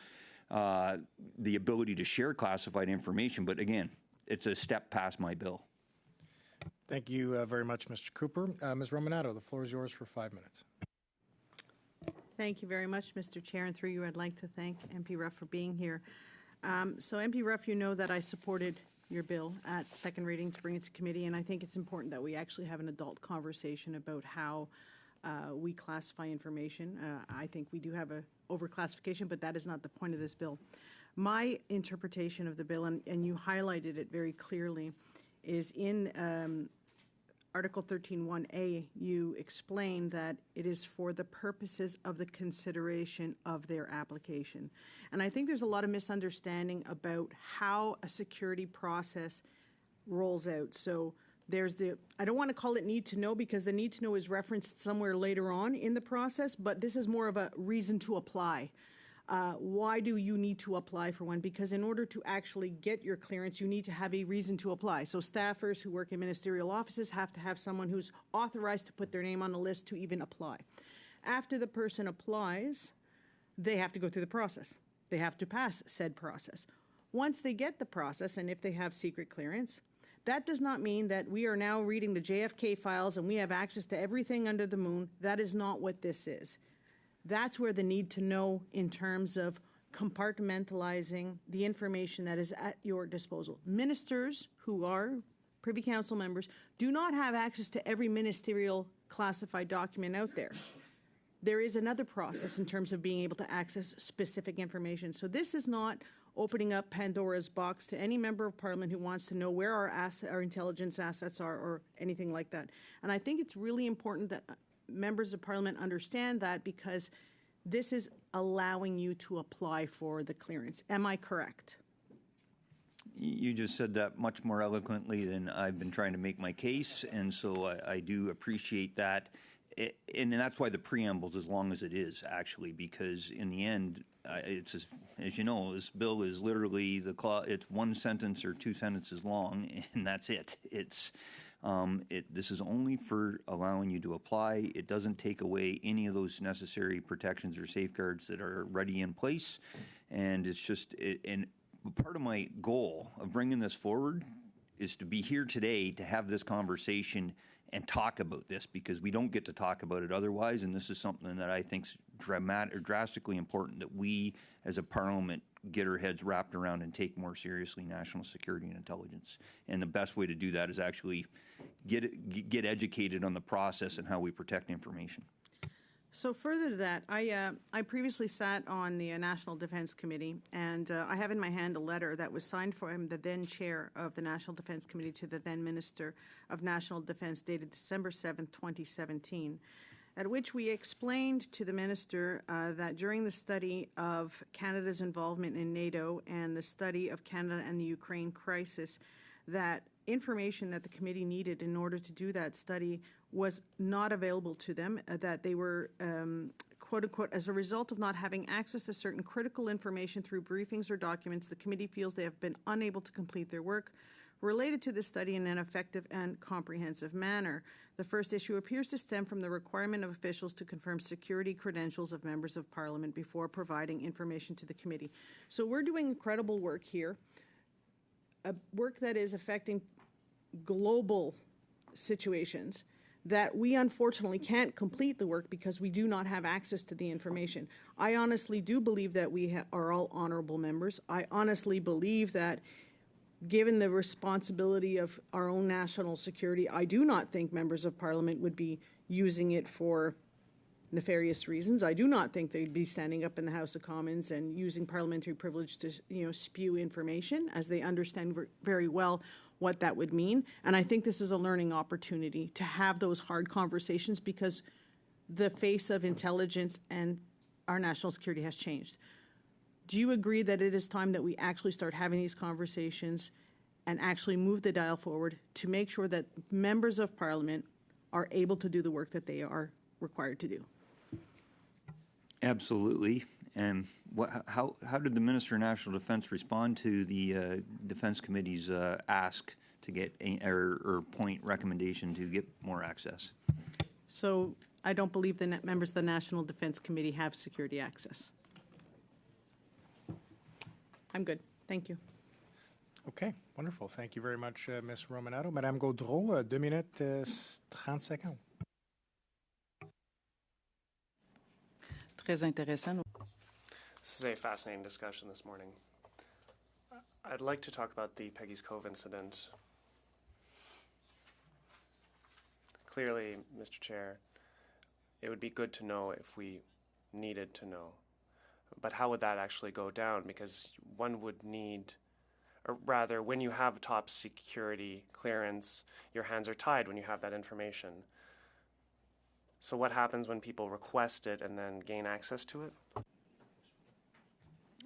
the ability to share classified information. But again, it's a step past my bill. Thank you very much, Mr. Cooper. Ms. Romanato, the floor is yours for 5 minutes. Thank you very much, Mr. Chair, and through you, I'd like to thank MP Ruff for being here. So, MP Ruff, you know that I supported your bill at second reading to bring it to committee, and I think it's important that we actually have an adult conversation about how we classify information. I think we do have a overclassification, but that is not the point of this bill. My interpretation of the bill, and you highlighted it very clearly, is in Article 13(1)A, you explain that it is for the purposes of the consideration of their application. And I think there's a lot of misunderstanding about how a security process rolls out. So there's I don't want to call it need to know, because the need to know is referenced somewhere later on in the process, but this is more of a reason to apply. Why do you need to apply for one? Because in order to actually get your clearance, you need to have a reason to apply. So staffers who work in ministerial offices have to have someone who's authorized to put their name on the list to even apply. After the person applies, they have to go through the process. They have to pass said process. Once they get the process, and if they have secret clearance, that does not mean that we are now reading the JFK files and we have access to everything under the moon. That is not what this is. That's where the need to know in terms of compartmentalizing the information that is at your disposal. Ministers who are Privy Council members do not have access to every ministerial classified document out there. There is another process in terms of being able to access specific information. So this is not opening up Pandora's box to any member of Parliament who wants to know where our intelligence assets are or anything like that. And I think it's really important that members of Parliament understand that, because this is allowing you to apply for the clearance. Am I correct? You just said that much more eloquently than I've been trying to make my case, and so I do appreciate that. And that's why the preamble's as long as it is, actually, because in the end, it's as you know, this bill is literally it's one sentence or two sentences long, and that's it. This is only for allowing you to apply. It doesn't take away any of those necessary protections or safeguards that are already in place, and it's just and part of my goal of bringing this forward is to be here today to have this conversation and talk about this, because we don't get to talk about it otherwise, and this is something that I think is drastically important that we as a parliament get our heads wrapped around and take more seriously national security and intelligence. And the best way to do that is actually get educated on the process and how we protect information. So further to that, I previously sat on the National Defense Committee, and I have in my hand a letter that was signed from the then chair of the National Defense Committee to the then Minister of National Defense, dated December 7th, 2017, at which we explained to the Minister that during the study of Canada's involvement in NATO and the study of Canada and the Ukraine crisis, that information that the committee needed in order to do that study was not available to them, that they were, quote unquote, as a result of not having access to certain critical information through briefings or documents, the committee feels they have been unable to complete their work related to this study in an effective and comprehensive manner. The first issue appears to stem from the requirement of officials to confirm security credentials of members of Parliament before providing information to the committee. So we're doing incredible work here, work that is affecting global situations, that we unfortunately can't complete the work because we do not have access to the information. I honestly do believe that we are all honorable members. I honestly believe that given the responsibility of our own national security, I do not think members of Parliament would be using it for nefarious reasons. I do not think they'd be standing up in the House of Commons and using parliamentary privilege to, spew information, as they understand very well what that would mean. And I think this is a learning opportunity to have those hard conversations, because the face of intelligence and our national security has changed. Do you agree that it is time that we actually start having these conversations and actually move the dial forward to make sure that members of Parliament are able to do the work that they are required to do? Absolutely. And how did the Minister of National Defence respond to the Defence Committee's ask to get or point recommendation to get more access? So I don't believe the members of the National Defence Committee have security access. I'm good. Thank you. Okay, wonderful. Thank you very much, Ms. Romanato. Madame Gaudreau, 2 minutes, 30 seconds. Très intéressant. This is a fascinating discussion this morning. I'd like to talk about the Peggy's Cove incident. Clearly, Mr. Chair, it would be good to know if we needed to know. But how would that actually go down? Because one would need, or rather, when you have top security clearance, your hands are tied when you have that information. So what happens when people request it and then gain access to it?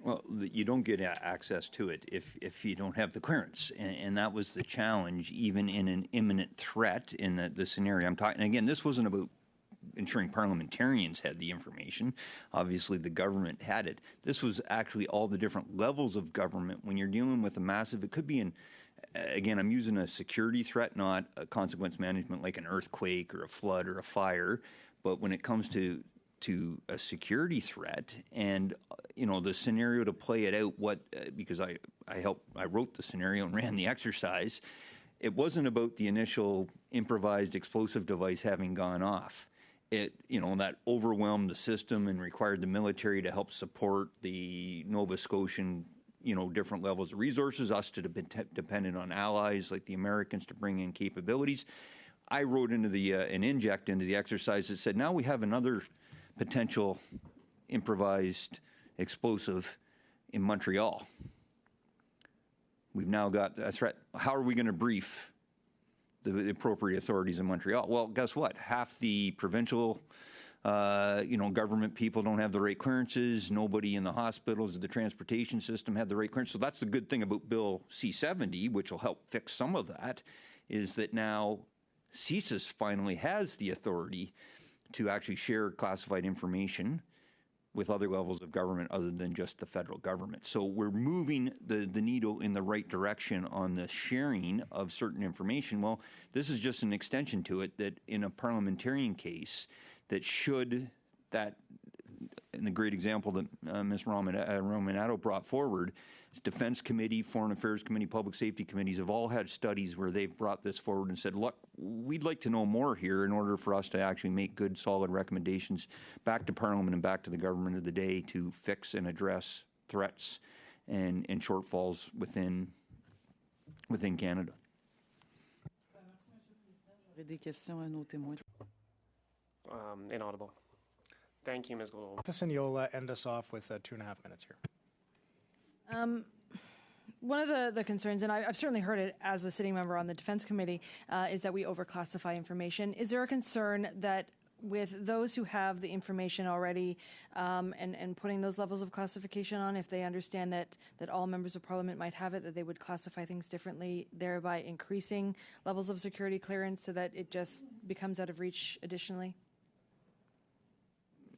Well, you don't get access to it if you don't have the clearance, and that was the challenge, even in an imminent threat in the scenario I'm talking. Again, this wasn't about ensuring parliamentarians had the information. Obviously, the government had it. This was actually all the different levels of government. When you're dealing with a massive, it could be again, I'm using a security threat, not a consequence management like an earthquake or a flood or a fire. But when it comes to a security threat, and the scenario to play it out, because I wrote the scenario and ran the exercise. It wasn't about the initial improvised explosive device having gone off. That overwhelmed the system and required the military to help support the Nova Scotian, different levels of resources, us to be dependent on allies like the Americans to bring in capabilities. I wrote into an inject into the exercise that said, now we have another potential improvised explosive in Montreal. We've now got a threat. How are we going to brief the appropriate authorities in Montreal? Well, guess what? Half the provincial government people don't have the right clearances. Nobody in the hospitals or the transportation system had the right clearance. So that's the good thing about Bill C-70, which will help fix some of that, is that now CSIS finally has the authority to actually share classified information with other levels of government other than just the federal government. So we're moving the needle in the right direction on the sharing of certain information. Well, this is just an extension to it, that in a parliamentarian case, and the great example that Ms. Romanato brought forward, Defense Committee, Foreign Affairs Committee, Public Safety Committees have all had studies where they've brought this forward and said, look, we'd like to know more here in order for us to actually make good, solid recommendations back to Parliament and back to the government of the day to fix and address threats and shortfalls within Canada. Inaudible. Thank you, Ms. Gould. And you'll end us off with 2.5 minutes here. One of the concerns, and I've certainly heard it as a sitting member on the Defense Committee, is that we overclassify information. Is there a concern that with those who have the information already and putting those levels of classification on, if they understand that all members of Parliament might have it, that they would classify things differently, thereby increasing levels of security clearance so that it just becomes out of reach additionally?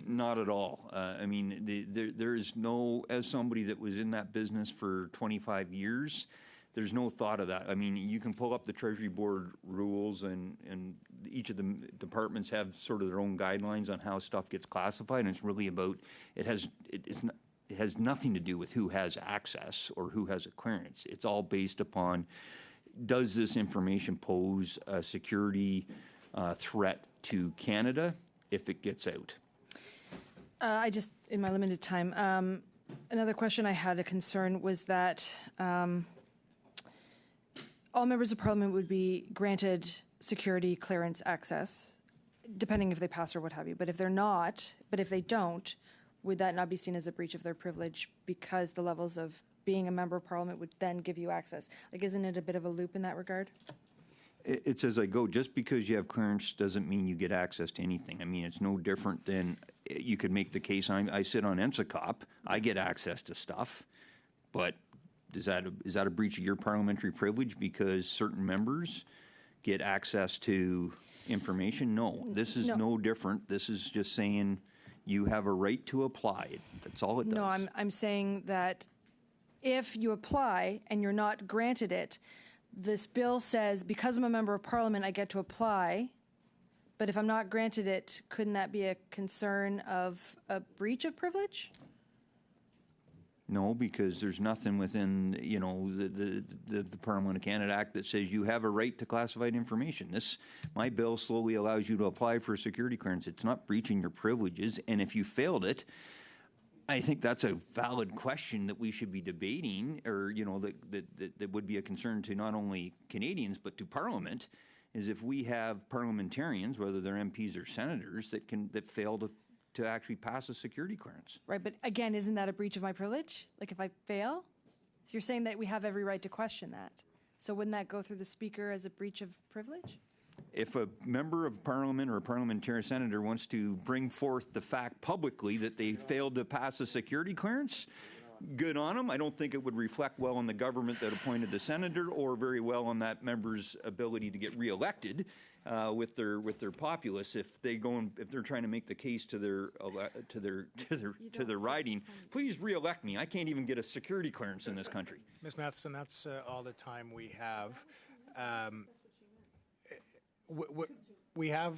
Not at all. There is no, as somebody that was in that business for 25 years, there's no thought of that. I mean, you can pull up the Treasury Board rules, and each of the departments have sort of their own guidelines on how stuff gets classified, and it's really about, it has nothing to do with who has access or who has a clearance. It's all based upon, does this information pose a security threat to Canada if it gets out? In my limited time, another question I had, a concern, was that all members of Parliament would be granted security clearance access, depending if they pass or what have you. But if if they don't, would that not be seen as a breach of their privilege because the levels of being a member of parliament would then give you access. Like, isn't it a bit of a loop in that regard? It's as I go. Just because you have clearance doesn't mean you get access to anything. I mean, it's no different than you could make the case. I sit on NSICOP. I get access to stuff, but is that a breach of your parliamentary privilege because certain members get access to information? No, this is no different. This is just saying you have a right to apply. That's all it does. No, I'm saying that if you apply and you're not granted it, this bill says because I'm a member of parliament, I get to apply. But if I'm not granted it, couldn't that be a concern of a breach of privilege? No, because there's nothing within, the Parliament of Canada Act that says you have a right to classified information. My bill slowly allows you to apply for a security clearance. It's not breaching your privileges, and if you failed it, I think that's a valid question that we should be debating, or that would be a concern to not only Canadians but to Parliament, is if we have parliamentarians, whether they're MPs or senators, that fail to actually pass a security clearance. Right, but again, isn't that a breach of my privilege? Like if I fail? So you're saying that we have every right to question that. So wouldn't that go through the speaker as a breach of privilege? If a member of parliament or a parliamentary senator wants to bring forth the fact publicly that they failed to pass a security clearance, good on them. I don't think it would reflect well on the government that appointed the senator, or very well on that member's ability to get reelected with their populace. If they're trying to make the case to their riding, please reelect me. I can't even get a security clearance in this country. Ms. Matheson, that's all the time we have. We have.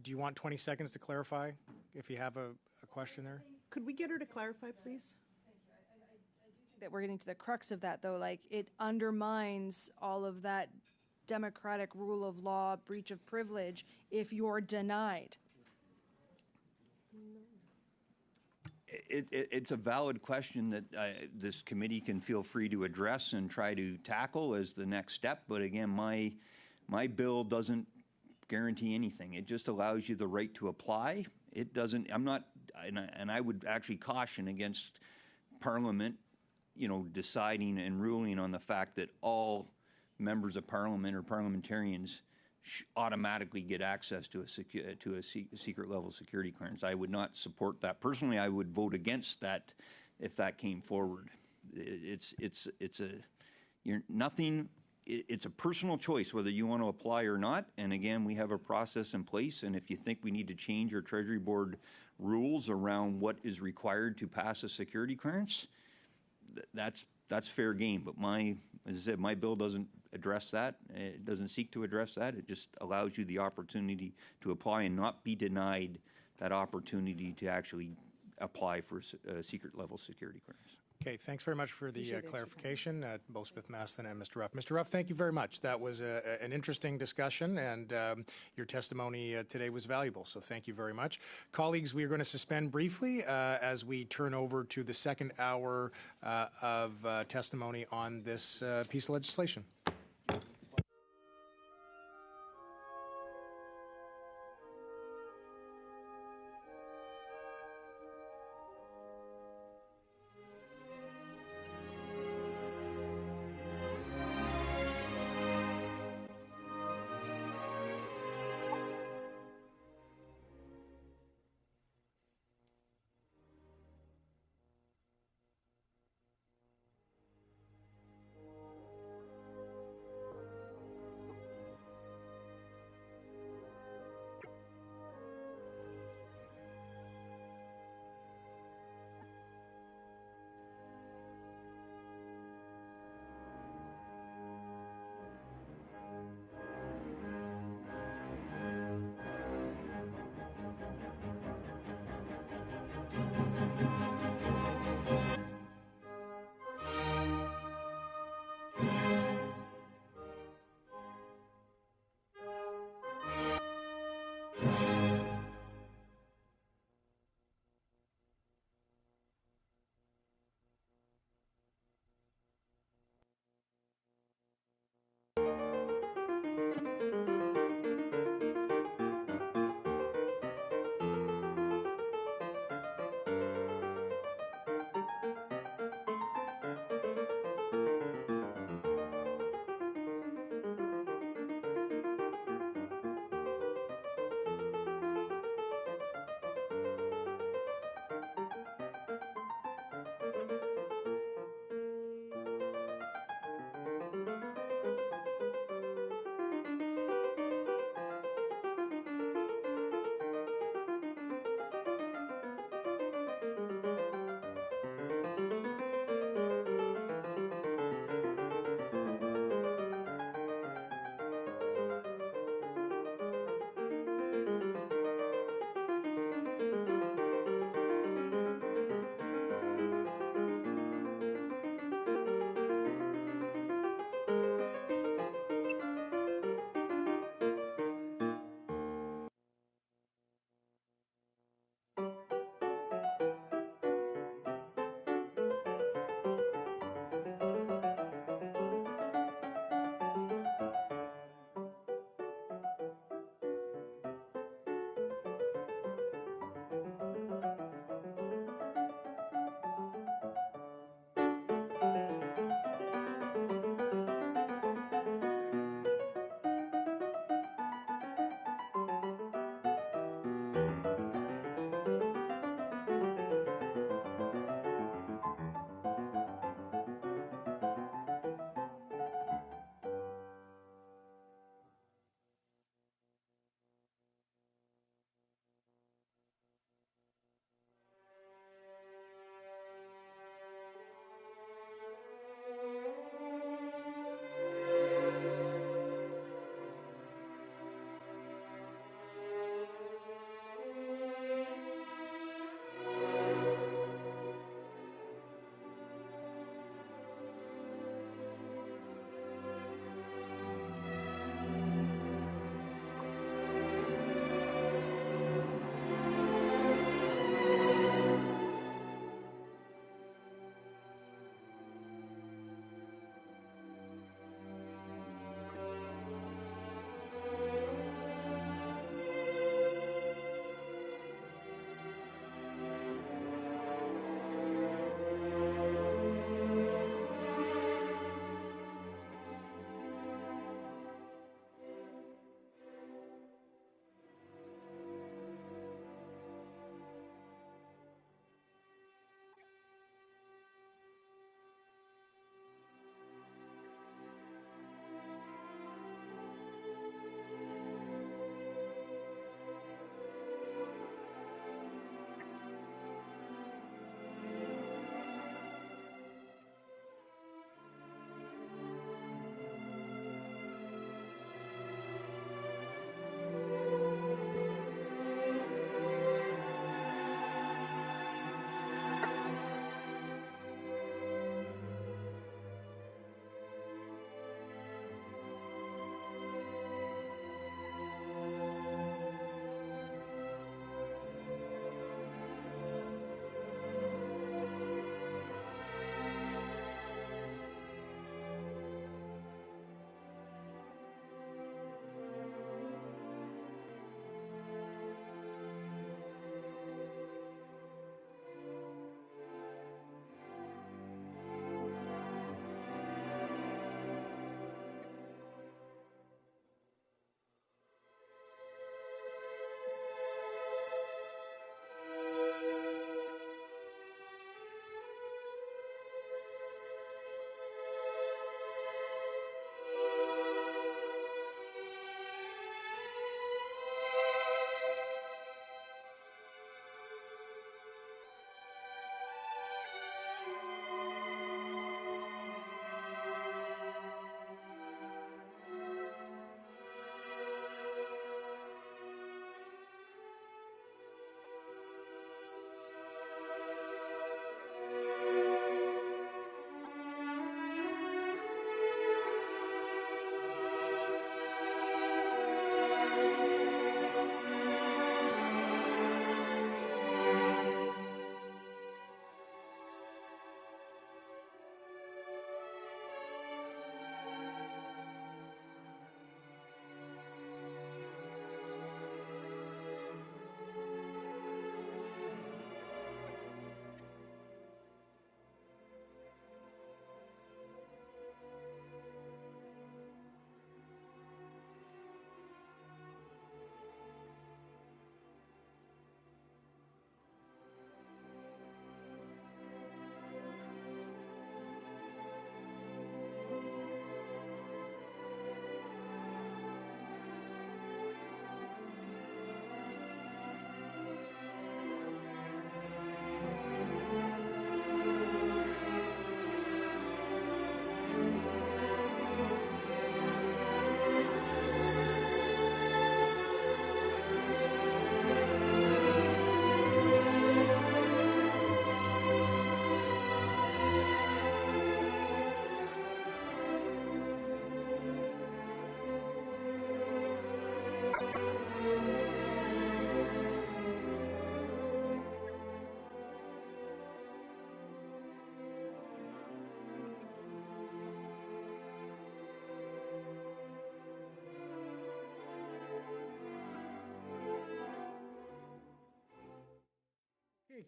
Do you want 20 seconds to clarify if you have a question there? Could we get her to clarify, please? That we're getting to the crux of that, though, like it undermines all of that democratic rule of law, breach of privilege, if you're denied. It's a valid question that this committee can feel free to address and try to tackle as the next step. But again, my bill doesn't guarantee anything. It just allows you the right to apply. It doesn't. I'm not, and I would actually caution against Parliament, deciding and ruling on the fact that all members of Parliament or parliamentarians automatically get access to a secret level security clearance. I would not support that. Personally, I would vote against that if that came forward. It's a personal choice whether you want to apply or not. And again, we have a process in place. And if you think we need to change our Treasury Board rules around what is required to pass a security clearance, that's fair game. But as I said, my bill doesn't address that. It doesn't seek to address that. It just allows you the opportunity to apply and not be denied that opportunity to actually apply for a secret level security clearance. Okay, thanks very much for the clarification, both Smith Matheson and Mr. Ruff. Mr. Ruff, thank you very much. That was an interesting discussion, and your testimony today was valuable, so thank you very much. Colleagues, we are going to suspend briefly as we turn over to the second hour of testimony on this piece of legislation.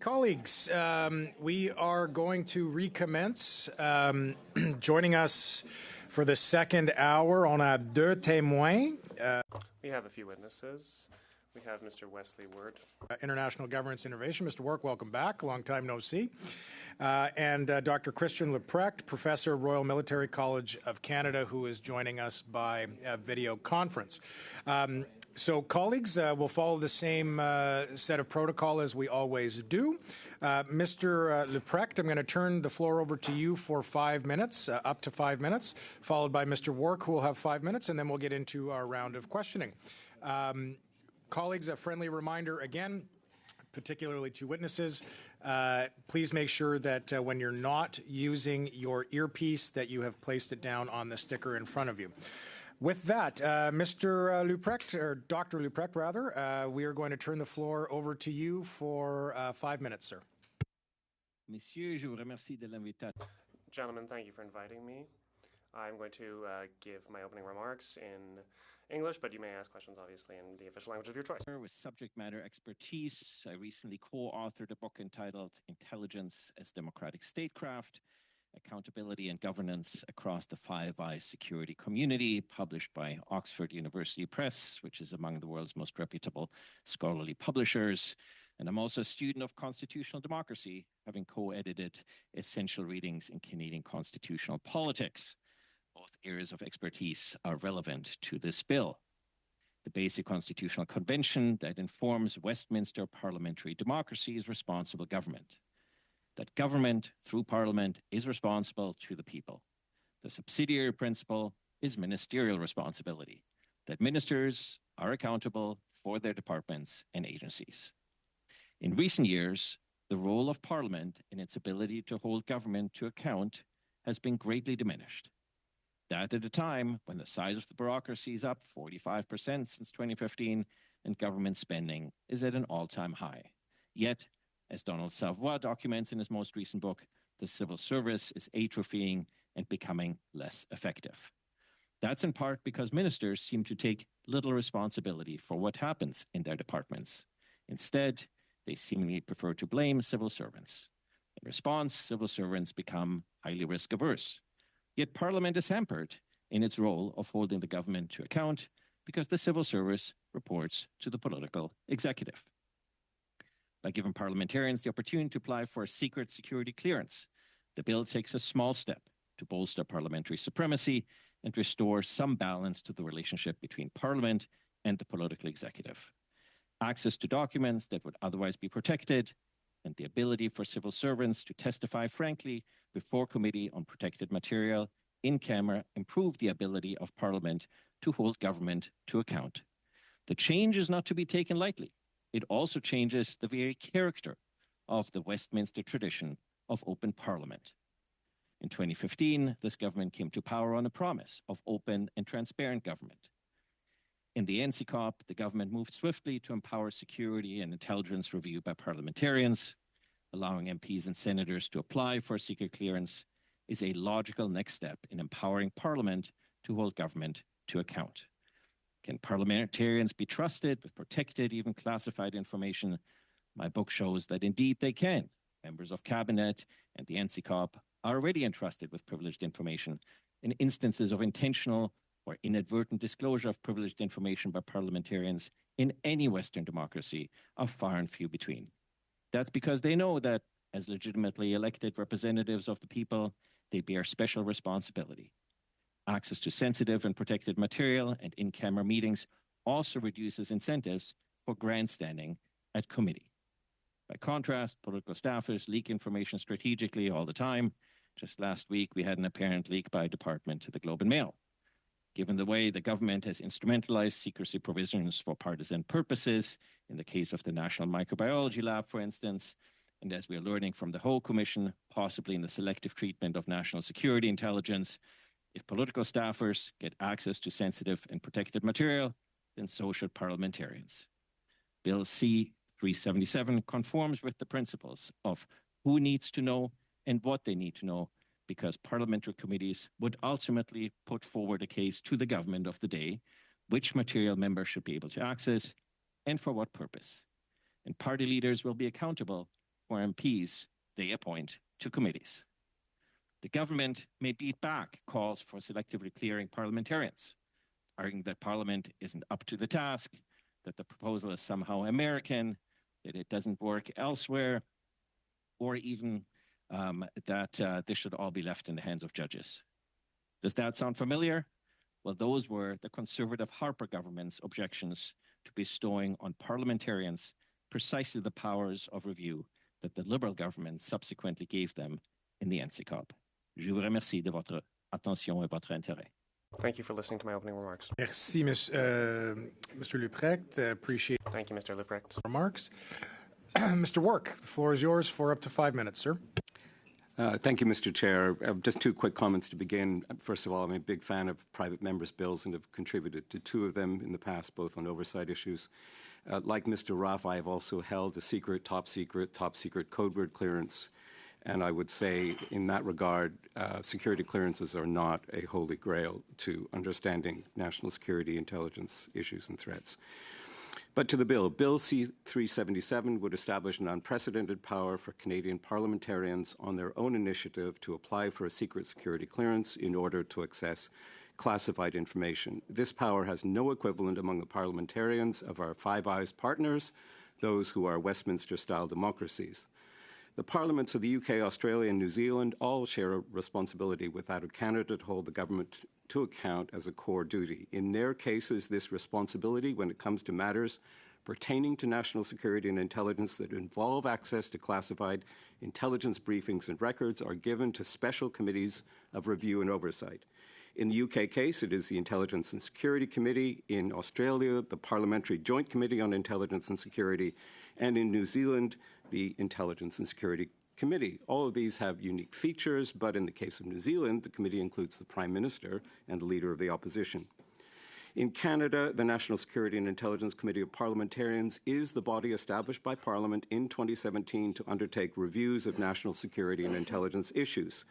Colleagues, we are going to recommence. Joining us for the second hour on a deux témoins. We have a few witnesses. We have Mr. Wesley Word. International Governance Innovation. Mr. Work, welcome back. Long time no see. And Dr. Christian Leprecht, Professor, Royal Military College of Canada, who is joining us by video conference. So, colleagues, we'll follow the same set of protocol as we always do. Mr. Leprecht, I'm going to turn the floor over to you for 5 minutes, up to 5 minutes, followed by Mr. Work, who will have 5 minutes, and then we'll get into our round of questioning. Colleagues, a friendly reminder again, particularly to witnesses, please make sure that when you're not using your earpiece that you have placed it down on the sticker in front of you. With that, Mr. Leprecht, or Dr. Leprecht rather, we are going to turn the floor over to you for 5 minutes, sir. Messieurs, je vous remercie de l'invitation. Gentlemen, thank you for inviting me. I'm going to give my opening remarks in English, but you may ask questions, obviously, in the official language of your choice. With subject matter expertise, I recently co-authored a book entitled Intelligence as Democratic Statecraft, Accountability and Governance Across the Five Eyes Security Community, published by Oxford University Press, which is among the world's most reputable scholarly publishers. And I'm also a student of constitutional democracy, having co-edited Essential Readings in Canadian Constitutional Politics. Both areas of expertise are relevant to this bill. The basic constitutional convention that informs Westminster parliamentary democracy is responsible government. That government, through Parliament, is responsible to the people. The subsidiary principle is ministerial responsibility, that ministers are accountable for their departments and agencies. In recent years, the role of Parliament in its ability to hold government to account has been greatly diminished. That at a time when the size of the bureaucracy is up 45% since 2015 and government spending is at an all-time high. Yet, as Donald Savoy documents in his most recent book, the civil service is atrophying and becoming less effective. That's in part because ministers seem to take little responsibility for what happens in their departments. Instead, they seemingly prefer to blame civil servants. In response, civil servants become highly risk-averse. Yet Parliament is hampered in its role of holding the government to account because the civil service reports to the political executive. By giving parliamentarians the opportunity to apply for a secret security clearance, the bill takes a small step to bolster parliamentary supremacy and restore some balance to the relationship between Parliament and the political executive. Access to documents that would otherwise be protected, and the ability for civil servants to testify frankly before committee on protected material in camera improve the ability of Parliament to hold government to account. The change is not to be taken lightly. It also changes the very character of the Westminster tradition of open Parliament. In 2015, this government came to power on a promise of open and transparent government. In the NCCOP, the government moved swiftly to empower security and intelligence review by parliamentarians. Allowing MPs and senators to apply for a secret clearance is a logical next step in empowering Parliament to hold government to account. Can parliamentarians be trusted with protected, even classified information? My book shows that indeed they can. Members of Cabinet and the NCCOP are already entrusted with privileged information, and instances of intentional or inadvertent disclosure of privileged information by parliamentarians in any Western democracy are far and few between. That's because they know that as legitimately elected representatives of the people, they bear special responsibility. Access to sensitive and protected material and in-camera meetings also reduces incentives for grandstanding at committee. By contrast, political staffers leak information strategically all the time. Just last week, we had an apparent leak by a department to the Globe and Mail. Given the way the government has instrumentalized secrecy provisions for partisan purposes, in the case of the National Microbiology Lab, for instance, and as we are learning from the Ho Commission, possibly in the selective treatment of national security intelligence, if political staffers get access to sensitive and protected material, then so should parliamentarians. Bill C-377 conforms with the principles of who needs to know and what they need to know, because parliamentary committees would ultimately put forward a case to the government of the day, which material members should be able to access and for what purpose. And party leaders will be accountable for MPs they appoint to committees. The government may beat back calls for selectively clearing parliamentarians, arguing that Parliament isn't up to the task, that the proposal is somehow American, that it doesn't work elsewhere, or even that this should all be left in the hands of judges. Does that sound familiar? Well, those were the Conservative Harper government's objections to bestowing on parliamentarians precisely the powers of review that the Liberal government subsequently gave them in the NCCOP. Je vous remercie de votre attention et votre intérêt. Thank you for listening to my opening remarks. Merci, Mr. Luprecht. Appreciate Thank you, Mr. Luprecht. remarks. Mr. Work, the floor is yours for up to 5 minutes, sir. Thank you, Mr. Chair. Just two quick comments to begin. First of all, I'm a big fan of private members' bills and have contributed to two of them in the past, both on oversight issues. Like Mr. Ruff, I have also held a secret, top secret code word clearance. And I would say in that regard, security clearances are not a holy grail to understanding national security intelligence issues and threats. But to the bill, Bill C-377 would establish an unprecedented power for Canadian parliamentarians on their own initiative to apply for a secret security clearance in order to access classified information. This power has no equivalent among the parliamentarians of our Five Eyes partners, those who are Westminster-style democracies. The parliaments of the UK, Australia, and New Zealand all share a responsibility with that of Canada to hold the government to account as a core duty. In their cases, this responsibility, when it comes to matters pertaining to national security and intelligence that involve access to classified intelligence briefings and records, are given to special committees of review and oversight. In the UK case, it is the Intelligence and Security Committee. In Australia, the Parliamentary Joint Committee on Intelligence and Security. And in New Zealand, the Intelligence and Security Committee. All of these have unique features, but in the case of New Zealand, the committee includes the Prime Minister and the Leader of the Opposition. In Canada, the National Security and Intelligence Committee of Parliamentarians is the body established by Parliament in 2017 to undertake reviews of national security and intelligence issues.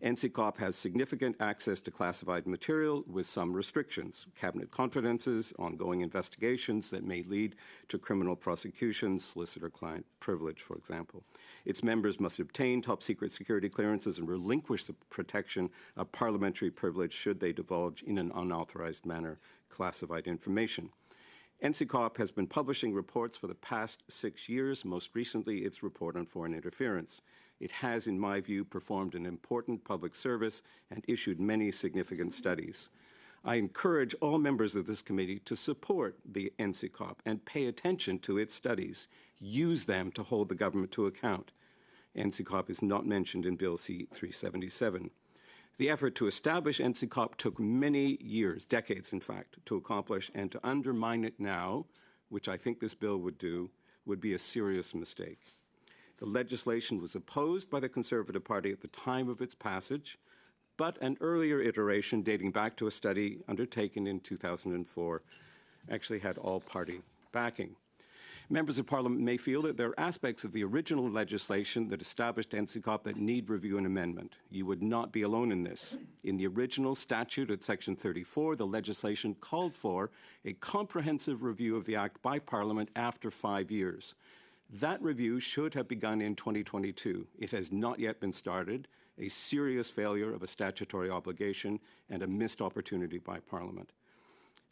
NCCOP has significant access to classified material with some restrictions, cabinet confidences, ongoing investigations that may lead to criminal prosecutions, solicitor-client privilege, for example. Its members must obtain top-secret security clearances and relinquish the protection of parliamentary privilege should they divulge in an unauthorized manner classified information. NCCOP has been publishing reports for the past 6 years, most recently its report on foreign interference. It has, in my view, performed an important public service and issued many significant studies. I encourage all members of this committee to support the NCCOP and pay attention to its studies. Use them to hold the government to account. NCCOP is not mentioned in Bill C-377. The effort to establish NCCOP took many years, decades in fact, to accomplish, and to undermine it now, which I think this bill would do, would be a serious mistake. The legislation was opposed by the Conservative Party at the time of its passage, but an earlier iteration dating back to a study undertaken in 2004 actually had all-party backing. Members of Parliament may feel that there are aspects of the original legislation that established NCCOP that need review and amendment. You would not be alone in this. In the original statute at Section 34, the legislation called for a comprehensive review of the Act by Parliament after 5 years. That review should have begun in 2022. It has not yet been started, a serious failure of a statutory obligation and a missed opportunity by Parliament.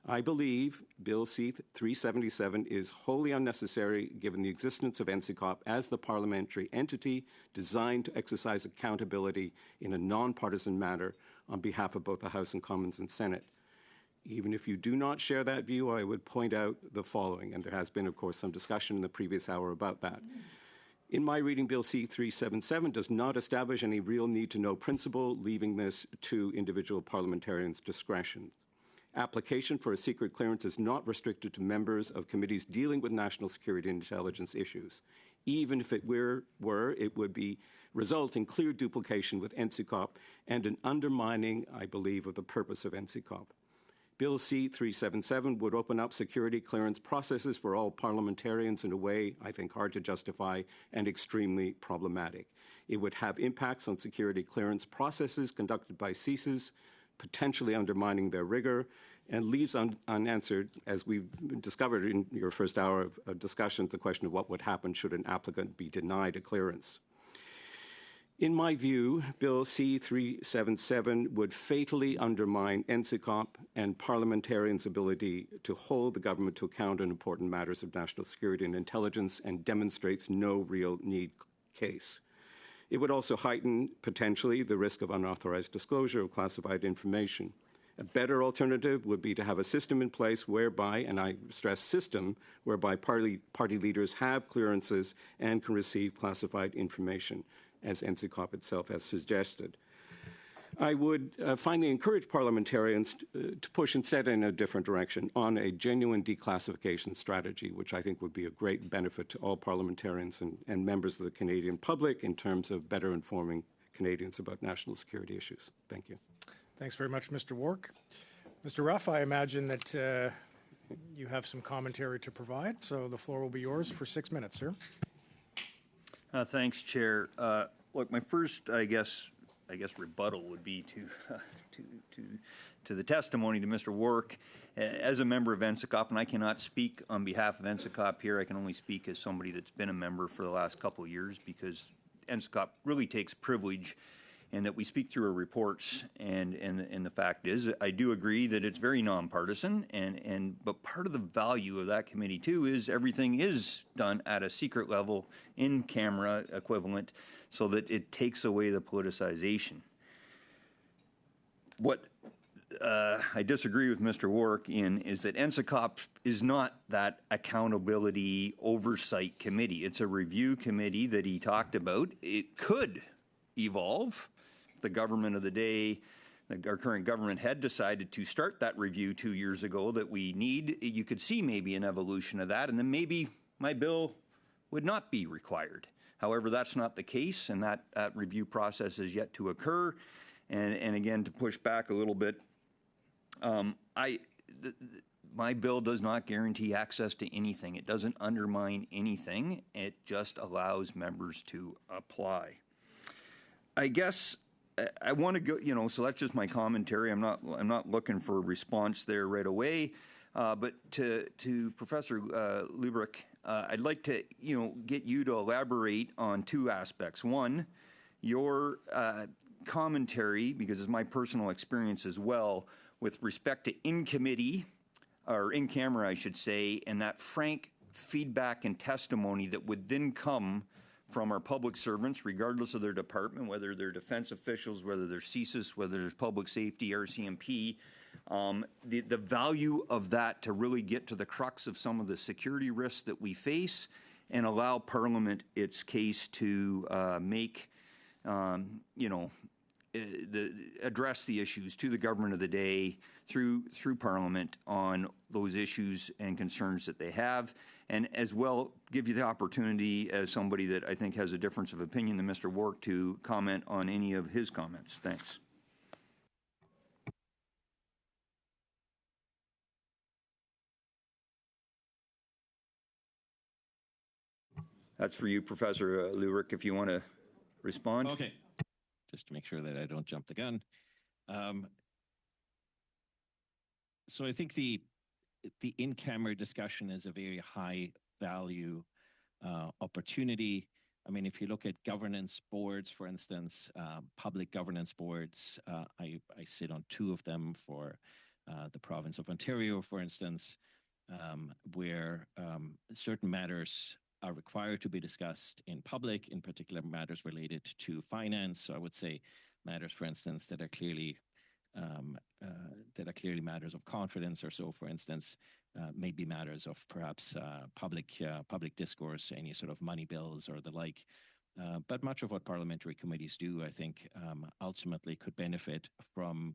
I believe Bill C-377 is wholly unnecessary given the existence of NCCOP as the parliamentary entity designed to exercise accountability in a nonpartisan manner on behalf of both the House and Commons and Senate. Even if you do not share that view, I would point out the following, and there has been, of course, some discussion in the previous hour about that. In my reading, Bill C-377 does not establish any real need-to-know principle, leaving this to individual parliamentarians' discretion. Application for a secret clearance is not restricted to members of committees dealing with national security and intelligence issues. Even if it were, it would result in clear duplication with NCCOP and an undermining, I believe, of the purpose of NCCOP. Bill C-377 would open up security clearance processes for all parliamentarians in a way I think hard to justify and extremely problematic. It would have impacts on security clearance processes conducted by CSIS, potentially undermining their rigor, and leaves unanswered, as we've discovered in your first hour of discussion, the question of what would happen should an applicant be denied a clearance. In my view, Bill C-377 would fatally undermine NCCOP and parliamentarians' ability to hold the government to account on important matters of national security and intelligence, and demonstrates no real need case. It would also heighten, potentially, the risk of unauthorized disclosure of classified information. A better alternative would be to have a system in place whereby, and I stress system, whereby party leaders have clearances and can receive classified information, as NCCOP itself has suggested. I would finally encourage parliamentarians to push instead in a different direction on a genuine declassification strategy, which I think would be a great benefit to all parliamentarians and members of the Canadian public in terms of better informing Canadians about national security issues. Thank you. Thanks very much, Mr. Wark. Mr. Ruff, I imagine that you have some commentary to provide, so the floor will be yours for 6 minutes, sir. Thanks, Chair. Look, my first, I guess, rebuttal would be to the testimony to Mr. Wark. As a member of NCCOP, and I cannot speak on behalf of NCCOP here, I can only speak as somebody that's been a member for the last couple of years, because NCCOP really takes privilege in that we speak through our reports, and the fact is, I do agree that it's very nonpartisan, but part of the value of that committee too is everything is done at a secret level, in camera equivalent, so that it takes away the politicization. What I disagree with Mr. Wark in is that NCCOP is not that accountability oversight committee. It's a review committee that he talked about. It could evolve. The government of the day, our current government had decided to start that review 2 years ago that we need. You could see maybe an evolution of that, and then maybe my bill would not be required. However, that's not the case, and that review process is yet to occur. And again, to push back a little bit, my bill does not guarantee access to anything. It doesn't undermine anything. It just allows members to apply. I guess I want to go, so that's just my commentary. I'm not looking for a response there right away. But to Professor Lubrecht, I'd like to, get you to elaborate on two aspects. One, your commentary, because it's my personal experience as well, with respect to in-committee, or in-camera, I should say, and that frank feedback and testimony that would then come from our public servants, regardless of their department, whether they're defense officials, whether they're CSIS, whether there's public safety, RCMP, the value of that to really get to the crux of some of the security risks that we face and allow Parliament its case to address the issues to the government of the day through Parliament on those issues and concerns that they have, and as well give you the opportunity, as somebody that I think has a difference of opinion than Mr. Wark, to comment on any of his comments. Thanks. That's for you, Professor Lubrecht, if you want to respond. Okay. Just to make sure that I don't jump the gun. So I think the in-camera discussion is a very high value opportunity. I mean, if you look at governance boards, for instance, public governance boards, I sit on two of them for the province of Ontario, for instance, where certain matters are required to be discussed in public, in particular matters related to finance. So I would say matters, for instance, that are clearly matters of confidence, or so, for instance, maybe matters of perhaps public discourse, any sort of money bills or the like. But much of what parliamentary committees do, I think, ultimately could benefit from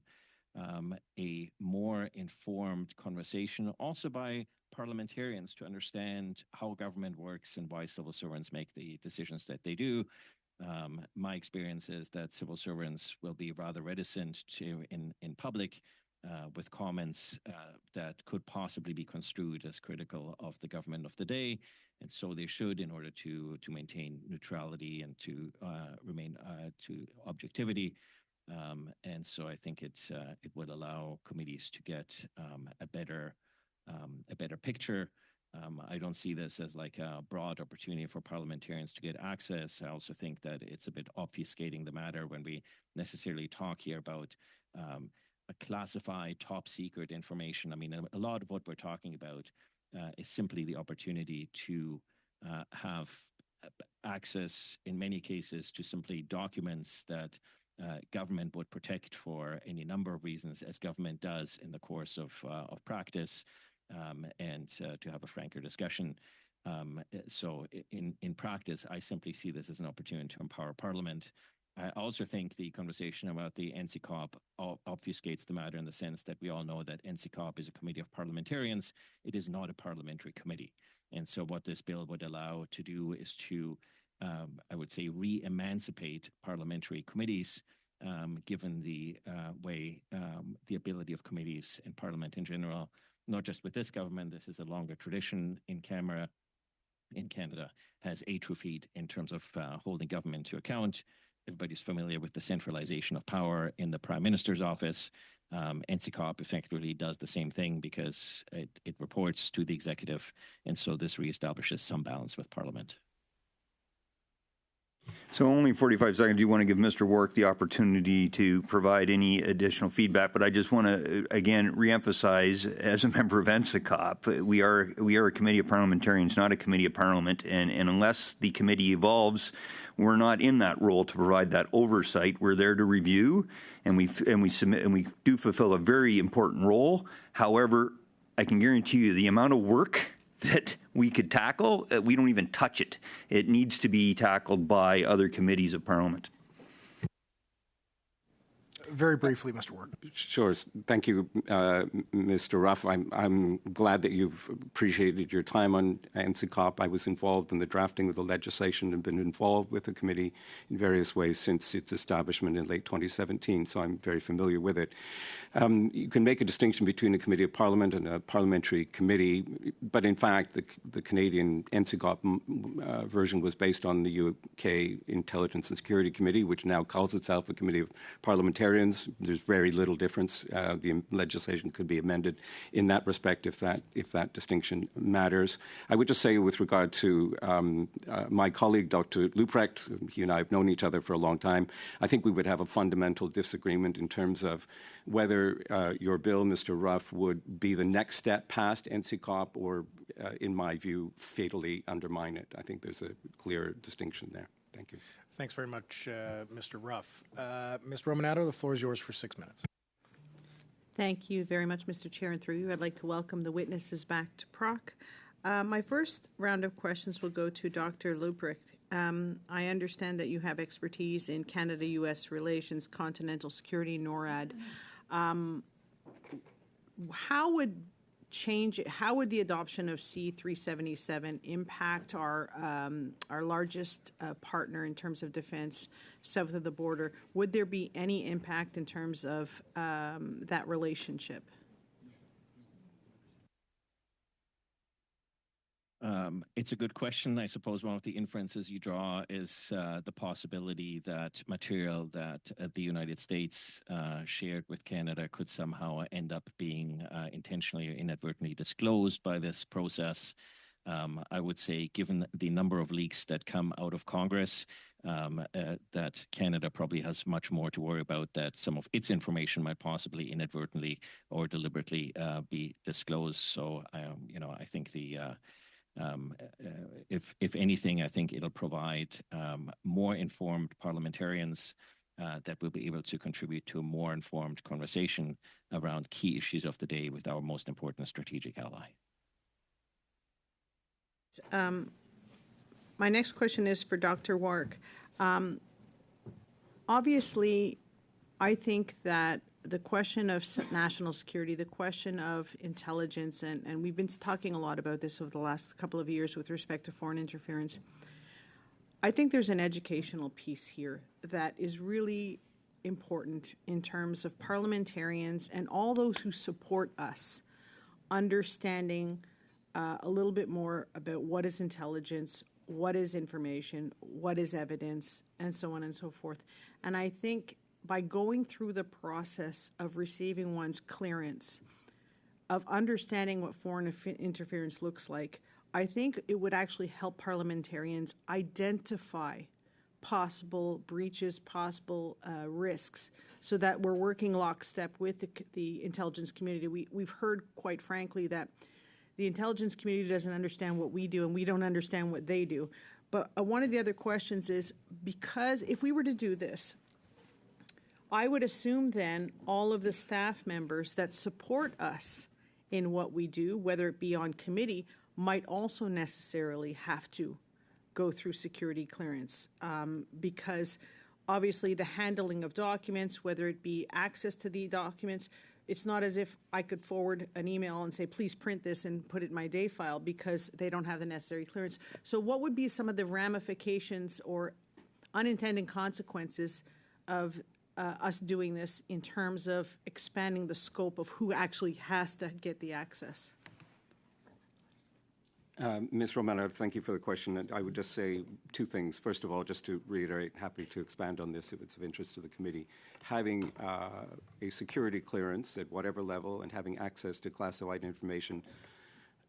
a more informed conversation, also by parliamentarians, to understand how government works and why civil servants make the decisions that they do. My experience is that civil servants will be rather reticent to, in public, with comments that could possibly be construed as critical of the government of the day, and so they should, in order to maintain neutrality and to remain to objectivity. And so I think it will allow committees to get a better picture. I don't see this as like a broad opportunity for parliamentarians to get access. I also think that it's a bit obfuscating the matter when we necessarily talk here about a classified top secret information. I mean, a lot of what we're talking about is simply the opportunity to have access, in many cases, to simply documents that government would protect for any number of reasons, as government does in the course of practice, and to have a franker discussion. So in practice, I simply see this as an opportunity to empower Parliament. I also think the conversation about the NCCOP obfuscates the matter in the sense that we all know that NCCOP is a committee of parliamentarians. It is not a parliamentary committee. And so what this bill would allow to do is to, I would say, re-emancipate parliamentary committees, given the way the ability of committees in Parliament in general, not just with this government, this is a longer tradition in Canada, has atrophied in terms of holding government to account. Everybody's familiar with the centralization of power in the Prime Minister's office. NCCOP effectively does the same thing because it reports to the executive, and so this reestablishes some balance with Parliament. So only 45 seconds. You want to give Mr. Warwick the opportunity to provide any additional feedback, but I just want to, again, reemphasize, as a member of NCCOP, we are a committee of parliamentarians, not a committee of parliament, and unless the committee evolves, we're not in that role to provide that oversight. We're there to review, and we submit, and we do fulfill a very important role. However, I can guarantee you the amount of work that we could tackle, we don't even touch it. It needs to be tackled by other committees of Parliament. Very briefly, Mr. Ward. Sure. Thank you, Mr. Ruff. I'm glad that you've appreciated your time on NCCOP. I was involved in the drafting of the legislation and been involved with the committee in various ways since its establishment in late 2017, so I'm very familiar with it. You can make a distinction between a committee of Parliament and a parliamentary committee, but in fact, the Canadian NCCOP version was based on the UK Intelligence and Security Committee, which now calls itself a committee of parliamentarians. There's very little difference. The legislation could be amended in that respect if that distinction matters. I would just say with regard to my colleague, Dr. Leuprecht, he and I have known each other for a long time, I think we would have a fundamental disagreement in terms of whether your bill, Mr. Ruff, would be the next step past NCCOP or, in my view, fatally undermine it. I think there's a clear distinction there. Thank you. Thanks very much, Mr. Ruff. Ms. Romanato, the floor is yours for 6 minutes. Thank you very much, Mr. Chair, and through you, I'd like to welcome the witnesses back to PROC. My first round of questions will go to Dr. Leuprecht. I understand that you have expertise in Canada-U.S. relations, continental security, NORAD. How would the adoption of C-377 impact our largest partner in terms of defense south of the border? Would there be any impact in terms of that relationship? It's a good question. I suppose one of the inferences you draw is the possibility that material that the United States shared with Canada could somehow end up being intentionally or inadvertently disclosed by this process. I would say, given the number of leaks that come out of Congress, that Canada probably has much more to worry about, that some of its information might possibly inadvertently or deliberately be disclosed. So, I think if anything, I think it'll provide more informed parliamentarians that will be able to contribute to a more informed conversation around key issues of the day with our most important strategic ally. My next question is for Dr. Warwick. Obviously, I think that the question of national security, the question of intelligence, and we've been talking a lot about this over the last couple of years with respect to foreign interference. I think there's an educational piece here that is really important in terms of parliamentarians and all those who support us understanding a little bit more about what is intelligence, what is information, what is evidence, and so on and so forth. And I think by going through the process of receiving one's clearance, of understanding what foreign interference looks like, I think it would actually help parliamentarians identify possible breaches, possible risks, so that we're working lockstep with the intelligence community. We've heard, quite frankly, that the intelligence community doesn't understand what we do, and we don't understand what they do. But one of the other questions is, because if we were to do this, I would assume then all of the staff members that support us in what we do, whether it be on committee, might also necessarily have to go through security clearance, because obviously the handling of documents, whether it be access to the documents, it's not as if I could forward an email and say, please print this and put it in my day file, because they don't have the necessary clearance. So what would be some of the ramifications or unintended consequences of us doing this in terms of expanding the scope of who actually has to get the access? Ms. Romano, thank you for the question. And I would just say two things. First of all, just to reiterate, happy to expand on this if it's of interest to the committee. Having a security clearance at whatever level and having access to classified information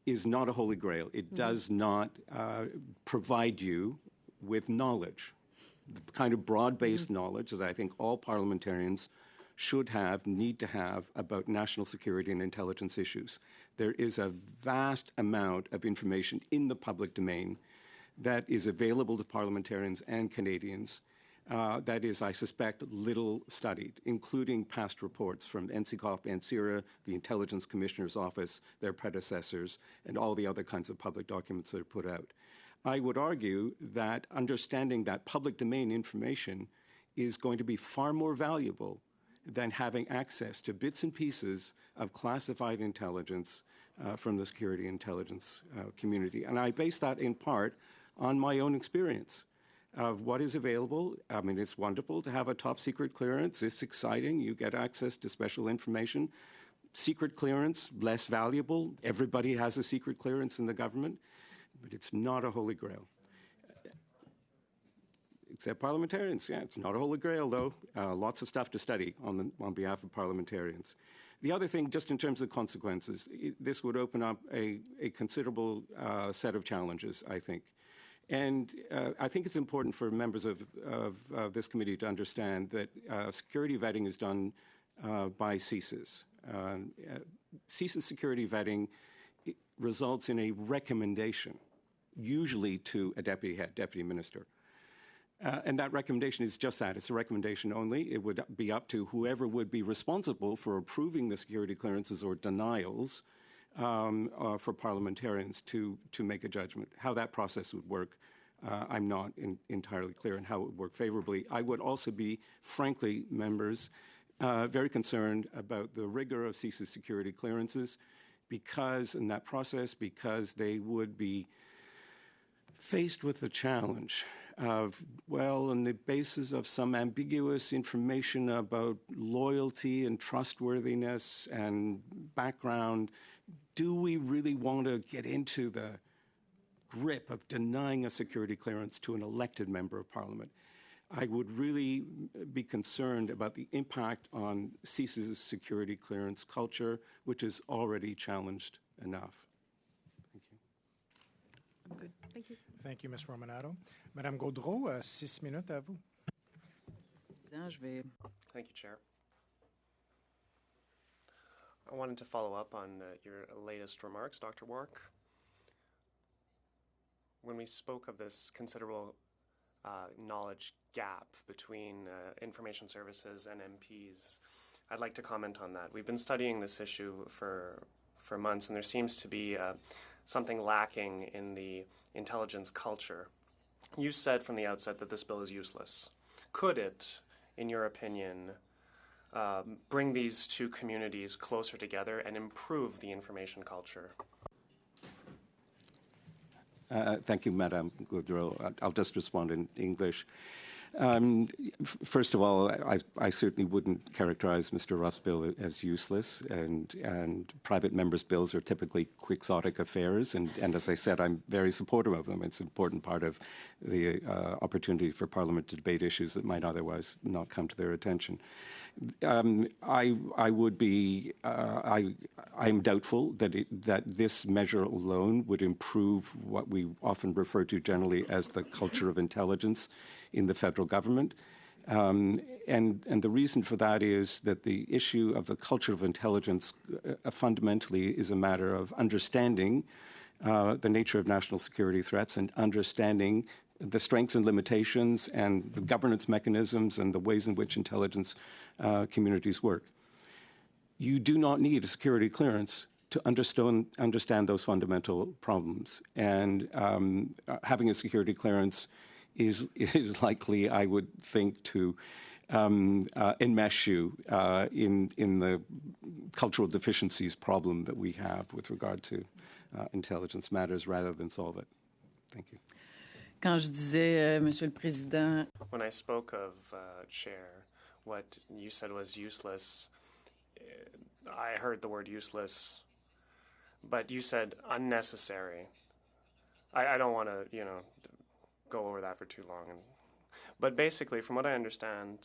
is not a holy grail. It does not provide you with knowledge, the kind of broad-based knowledge that I think all parliamentarians should have, need to have, about national security and intelligence issues. There is a vast amount of information in the public domain that is available to parliamentarians and Canadians that is, I suspect, little studied, including past reports from NCCOP, NCIRA, the Intelligence Commissioner's Office, their predecessors, and all the other kinds of public documents that are put out. I would argue that understanding that public domain information is going to be far more valuable than having access to bits and pieces of classified intelligence from the security intelligence community. And I base that in part on my own experience of what is available. I mean, it's wonderful to have a top secret clearance. It's exciting. You get access to special information. Secret clearance, less valuable. Everybody has a secret clearance in the government, but it's not a holy grail. Except parliamentarians. Yeah, it's not a holy grail, though. Lots of stuff to study on behalf of parliamentarians. The other thing, just in terms of consequences, this would open up a considerable set of challenges, I think. And I think it's important for members of this committee to understand that security vetting is done by CSIS. CSIS security vetting results in a recommendation, usually to a deputy head, deputy minister. And that recommendation is just that. It's a recommendation only. It would be up to whoever would be responsible for approving the security clearances or denials for parliamentarians to make a judgment. How that process would work, I'm not entirely clear, and how it would work favorably. I would also be, frankly, members, very concerned about the rigor of CSIS security clearances because they would be faced with the challenge of, well, on the basis of some ambiguous information about loyalty and trustworthiness and background, do we really want to get into the grip of denying a security clearance to an elected member of parliament? I would really be concerned about the impact on CSIS's security clearance culture, which is already challenged enough. Thank you. I'm good. Thank you. Thank you, Ms. Romanado. Madame Gaudreau, 6 minutes à vous. Thank you, Chair. I wanted to follow up on your latest remarks, Dr. Wark. When we spoke of this considerable knowledge gap between information services and MPs, I'd like to comment on that. We've been studying this issue for months, and there seems to be something lacking in the intelligence culture. You said from the outset that this bill is useless. Could it, in your opinion, bring these two communities closer together and improve the information culture? Thank you, Madame Gaudreau. I'll just respond in English. First of all, I certainly wouldn't characterize Mr. Ruff's bill as useless, and private members' bills are typically quixotic affairs, and as I said, I'm very supportive of them. It's an important part of the opportunity for Parliament to debate issues that might otherwise not come to their attention. I would be, I'm doubtful that this measure alone would improve what we often refer to generally as the culture of intelligence in the federal government. And the reason for that is that the issue of the culture of intelligence fundamentally is a matter of understanding the nature of national security threats and understanding the strengths and limitations and the governance mechanisms and the ways in which intelligence communities work. You do not need a security clearance to understand those fundamental problems. And having a security clearance is likely, I would think, to enmesh you in the cultural deficiencies problem that we have with regard to intelligence matters rather than solve it. Thank you. Quand je disais, Monsieur le Président, When I spoke of Chair, what you said was useless, I heard the word useless, but you said unnecessary. I don't want to, go over that for too long. But basically, from what I understand,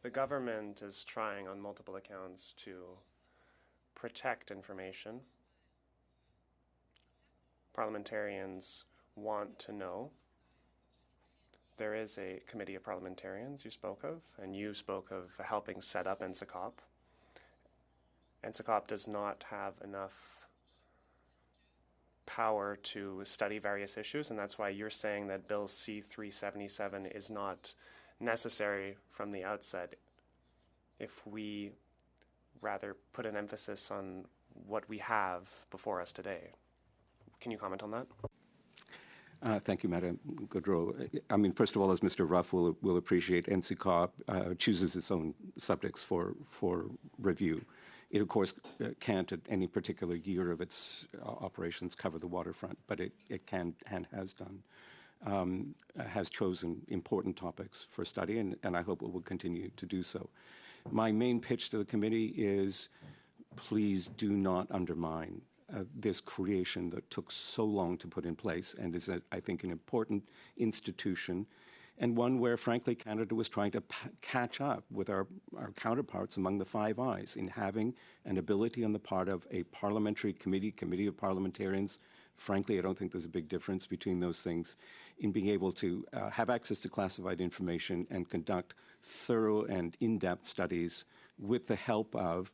the government is trying on multiple accounts to protect information. Parliamentarians want to know. There is a committee of parliamentarians you spoke of, and you spoke of helping set up NSICOP. NSICOP does not have enough power to study various issues, and that's why you're saying that Bill C-377 is not necessary from the outset if we rather put an emphasis on what we have before us today. Can you comment on that? Thank you, Madam Gaudreau. I mean, first of all, as Mr. Ruff will appreciate, NSICOP chooses its own subjects for review. It, of course, can't at any particular year of its operations cover the waterfront, but it can and has done, has chosen important topics for study, and I hope it will continue to do so. My main pitch to the committee is please do not undermine this creation that took so long to put in place and is, I think, an important institution, and one where, frankly, Canada was trying to catch up with our counterparts among the Five Eyes in having an ability on the part of a parliamentary committee of parliamentarians. Frankly, I don't think there's a big difference between those things in being able to have access to classified information and conduct thorough and in-depth studies with the help of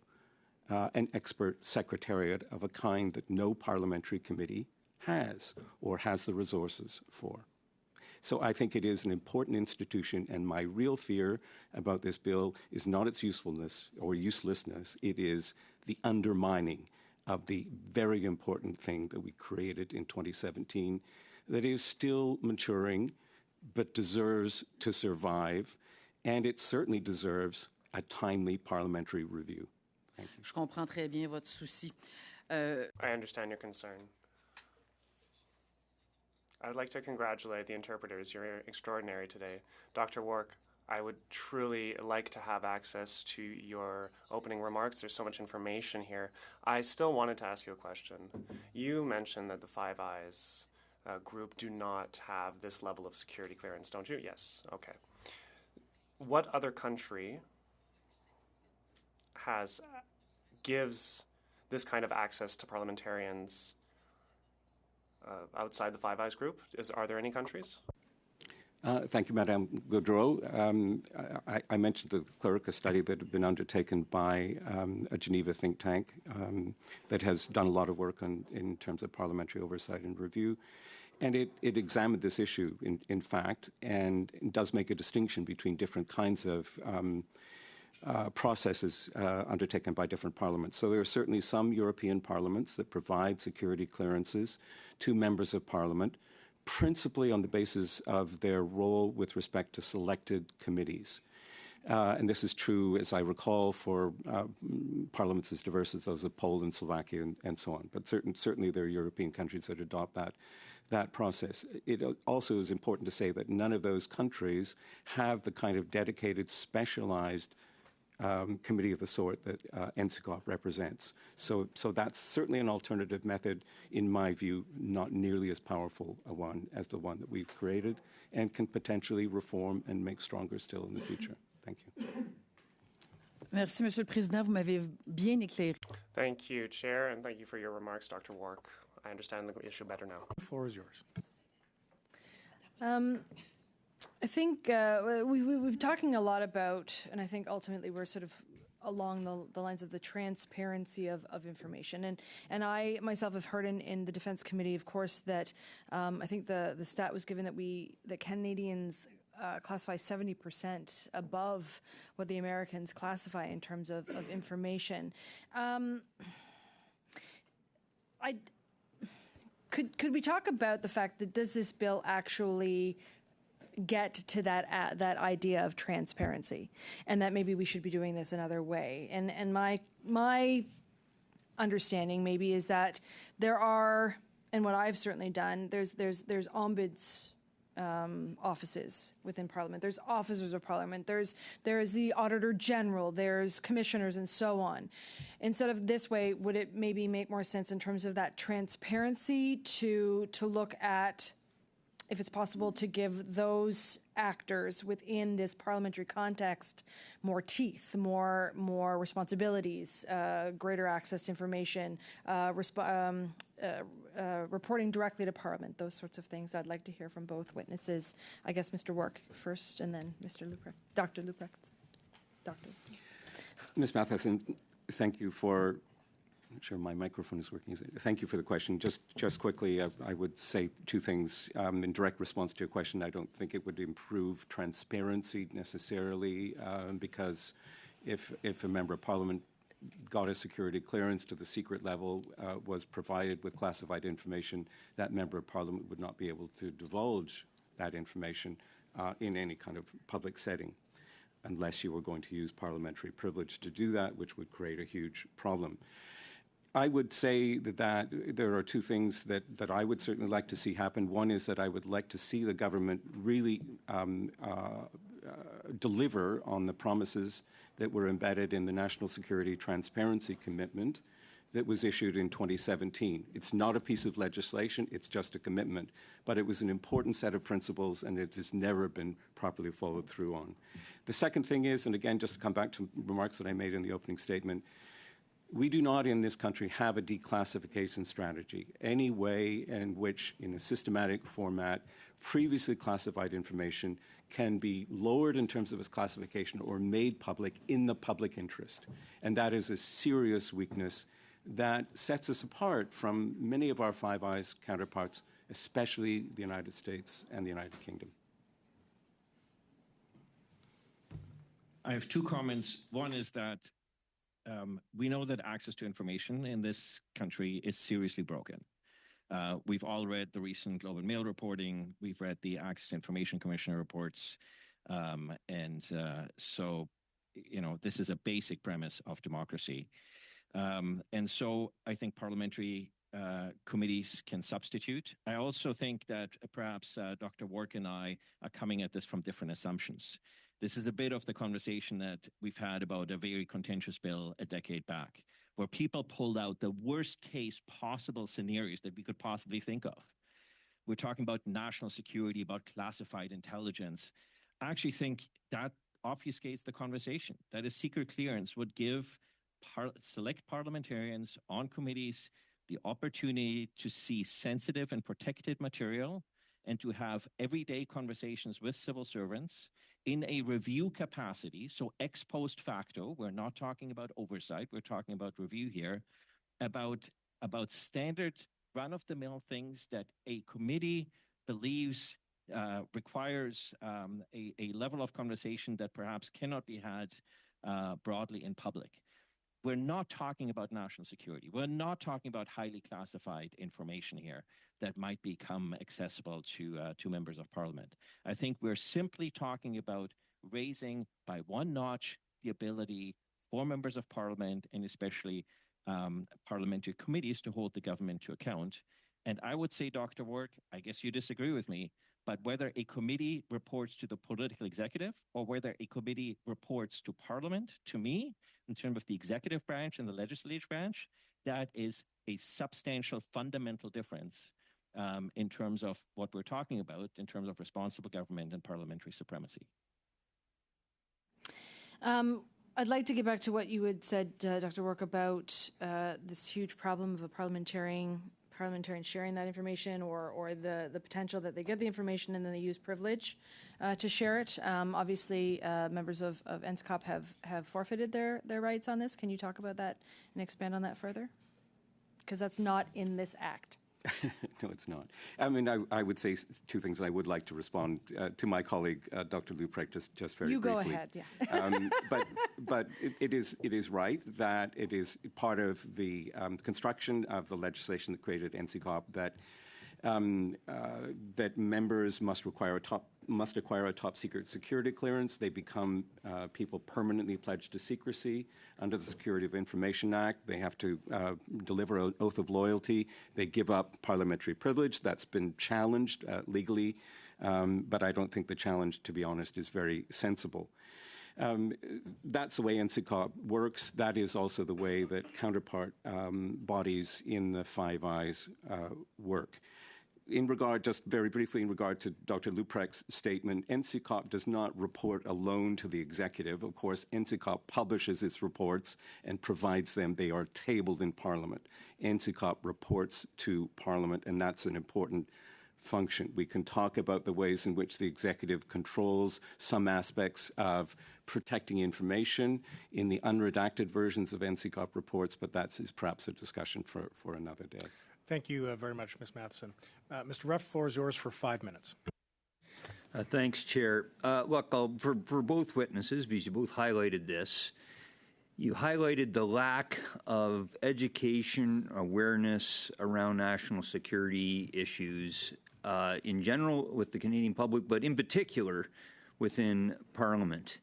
an expert secretariat of a kind that no parliamentary committee has or has the resources for. So I think it is an important institution, and my real fear about this bill is not its usefulness or uselessness, it is the undermining of the very important thing that we created in 2017 that is still maturing but deserves to survive, and it certainly deserves a timely parliamentary review. je comprends très bien votre souci. I understand your concern. I would like to congratulate the interpreters. You're extraordinary today. Dr. Wark, I would truly like to have access to your opening remarks. There's so much information here. I still wanted to ask you a question. You mentioned that the Five Eyes group do not have this level of security clearance, don't you? Yes. Okay. What other country gives this kind of access to parliamentarians outside the Five Eyes group? Are there any countries? Thank you, Madame Gaudreau. I mentioned the Clerica study that had been undertaken by a Geneva think tank that has done a lot of work in terms of parliamentary oversight and review. And it examined this issue, in fact, and does make a distinction between different kinds of processes undertaken by different parliaments. So there are certainly some European parliaments that provide security clearances to members of parliament, principally on the basis of their role with respect to selected committees. And this is true, as I recall, for parliaments as diverse as those of Poland, Slovakia, and so on. But certainly there are European countries that adopt that. that process. It also is important to say that none of those countries have the kind of dedicated, specialized committee of the sort that NSICOP represents. So that's certainly an alternative method, in my view, not nearly as powerful a one as the one that we've created, and can potentially reform and make stronger still in the future. Thank you. Merci, Monsieur le Président. Vous m'avez bien éclairé. Thank you, Chair, and thank you for your remarks, Dr. Wark. I understand the issue better now. The floor is yours. I think we've been talking a lot about, and I think ultimately we're sort of along the lines of the transparency of information. And I myself have heard in the Defense Committee, of course, that I think the stat was given that Canadians classify 70% above what the Americans classify in terms of information. Could we talk about the fact that does this bill actually get to that idea of transparency, and that maybe we should be doing this another way? And my understanding maybe is that there are, and what I've certainly done, there's ombuds offices within Parliament. There's officers of Parliament. There's the Auditor General. There's commissioners and so on. Instead of this way, would it maybe make more sense in terms of that transparency to look at, if it's possible, to give those actors within this parliamentary context more teeth, more responsibilities, greater access to information, reporting directly to Parliament, those sorts of things? I'd like to hear from both witnesses. I guess Mr. Wark first, and then Mr. Leuprecht, Dr. Leuprecht. Ms. Matheson, thank you for. I'm not sure my microphone is working. Thank you for the question. Just quickly, I would say two things. In direct response to your question, I don't think it would improve transparency necessarily, because if a member of Parliament got a security clearance to the secret level, was provided with classified information, that member of Parliament would not be able to divulge that information in any kind of public setting, unless you were going to use parliamentary privilege to do that, which would create a huge problem. I would say that there are two things that I would certainly like to see happen. One is that I would like to see the government really deliver on the promises that were embedded in the National Security Transparency Commitment that was issued in 2017. It's not a piece of legislation, it's just a commitment, but it was an important set of principles, and it has never been properly followed through on. The second thing is, and again, just to come back to remarks that I made in the opening statement, we do not in this country have a declassification strategy. Any way in which, in a systematic format, previously classified information can be lowered in terms of its classification or made public in the public interest. And that is a serious weakness that sets us apart from many of our Five Eyes counterparts, especially the United States and the United Kingdom. I have two comments. One is that we know that access to information in this country is seriously broken. We've all read the recent Globe and Mail reporting. We've read the Access to Information Commissioner reports. So, this is a basic premise of democracy. And so I think parliamentary committees can substitute. I also think that perhaps Dr. Wark and I are coming at this from different assumptions. This is a bit of the conversation that we've had about a very contentious bill a decade back, where people pulled out the worst case possible scenarios that we could possibly think of. We're talking about national security, about classified intelligence. I actually think that obfuscates the conversation, that a secret clearance would give select parliamentarians on committees the opportunity to see sensitive and protected material and to have everyday conversations with civil servants in a review capacity, so ex post facto. We're not talking about oversight, we're talking about review here, about standard run-of-the-mill things that a committee believes requires a level of conversation that perhaps cannot be had broadly in public. We're not talking about national security. We're not talking about highly classified information here that might become accessible to members of Parliament. I think we're simply talking about raising by one notch the ability for members of Parliament and especially parliamentary committees to hold the government to account. And I would say, Dr. Work, I guess you disagree with me, but whether a committee reports to the political executive or whether a committee reports to Parliament, to me, in terms of the executive branch and the legislative branch, that is a substantial fundamental difference in terms of what we're talking about, in terms of responsible government and parliamentary supremacy. I'd like to get back to what you had said, Dr. Work, about this huge problem of a parliamentarian sharing that information, or the potential that they get the information and then they use privilege to share it. Obviously, members of NSCOP have forfeited their rights on this. Can you talk about that and expand on that further? Because that's not in this act. No, it's not. I mean, I would say two things. I would like to respond to my colleague, Dr. Luprecht, just very briefly. You go ahead, yeah. But it is right that it is part of the construction of the legislation that created NCCOP that members must acquire a top secret security clearance. They become people permanently pledged to secrecy under the Security of Information Act. They have to deliver an oath of loyalty. They give up parliamentary privilege. That's been challenged legally, but I don't think the challenge, to be honest, is very sensible. That's the way NCCOP works. That is also the way that counterpart bodies in the Five Eyes work. In regard, just very briefly, in regard to Dr. Luprecht's statement, NCCOP does not report alone to the executive. Of course, NCCOP publishes its reports and provides them. They are tabled in Parliament. NCCOP reports to Parliament, and that's an important function. We can talk about the ways in which the executive controls some aspects of protecting information in the unredacted versions of NCCOP reports, but that is perhaps a discussion for another day. Thank you very much, Ms. Matheson. Mr. Ruff, floor is yours for 5 minutes. Thanks, Chair. Look, for both witnesses, because you both highlighted this, you highlighted the lack of education, awareness around national security issues in general with the Canadian public, but in particular within Parliament.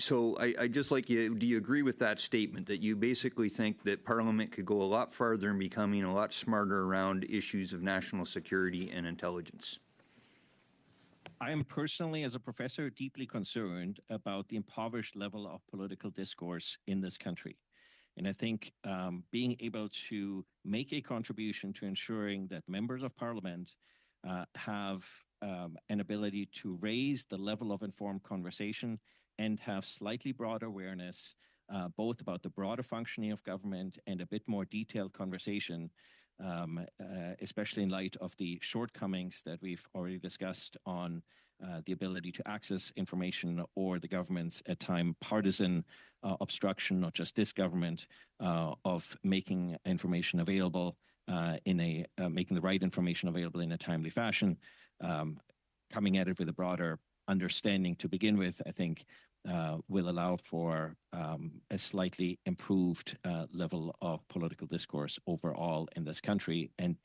So I just like you, do you agree with that statement, that you basically think that Parliament could go a lot farther in becoming a lot smarter around issues of national security and intelligence? I am personally, as a professor, deeply concerned about the impoverished level of political discourse in this country. And I think being able to make a contribution to ensuring that members of Parliament have an ability to raise the level of informed conversation and have slightly broader awareness, both about the broader functioning of government and a bit more detailed conversation, especially in light of the shortcomings that we've already discussed on the ability to access information or the government's, at times, partisan obstruction, not just this government, of making information available making the right information available in a timely fashion. Coming at it with a broader understanding to begin with, I think, will allow for a slightly improved level of political discourse overall in this country. And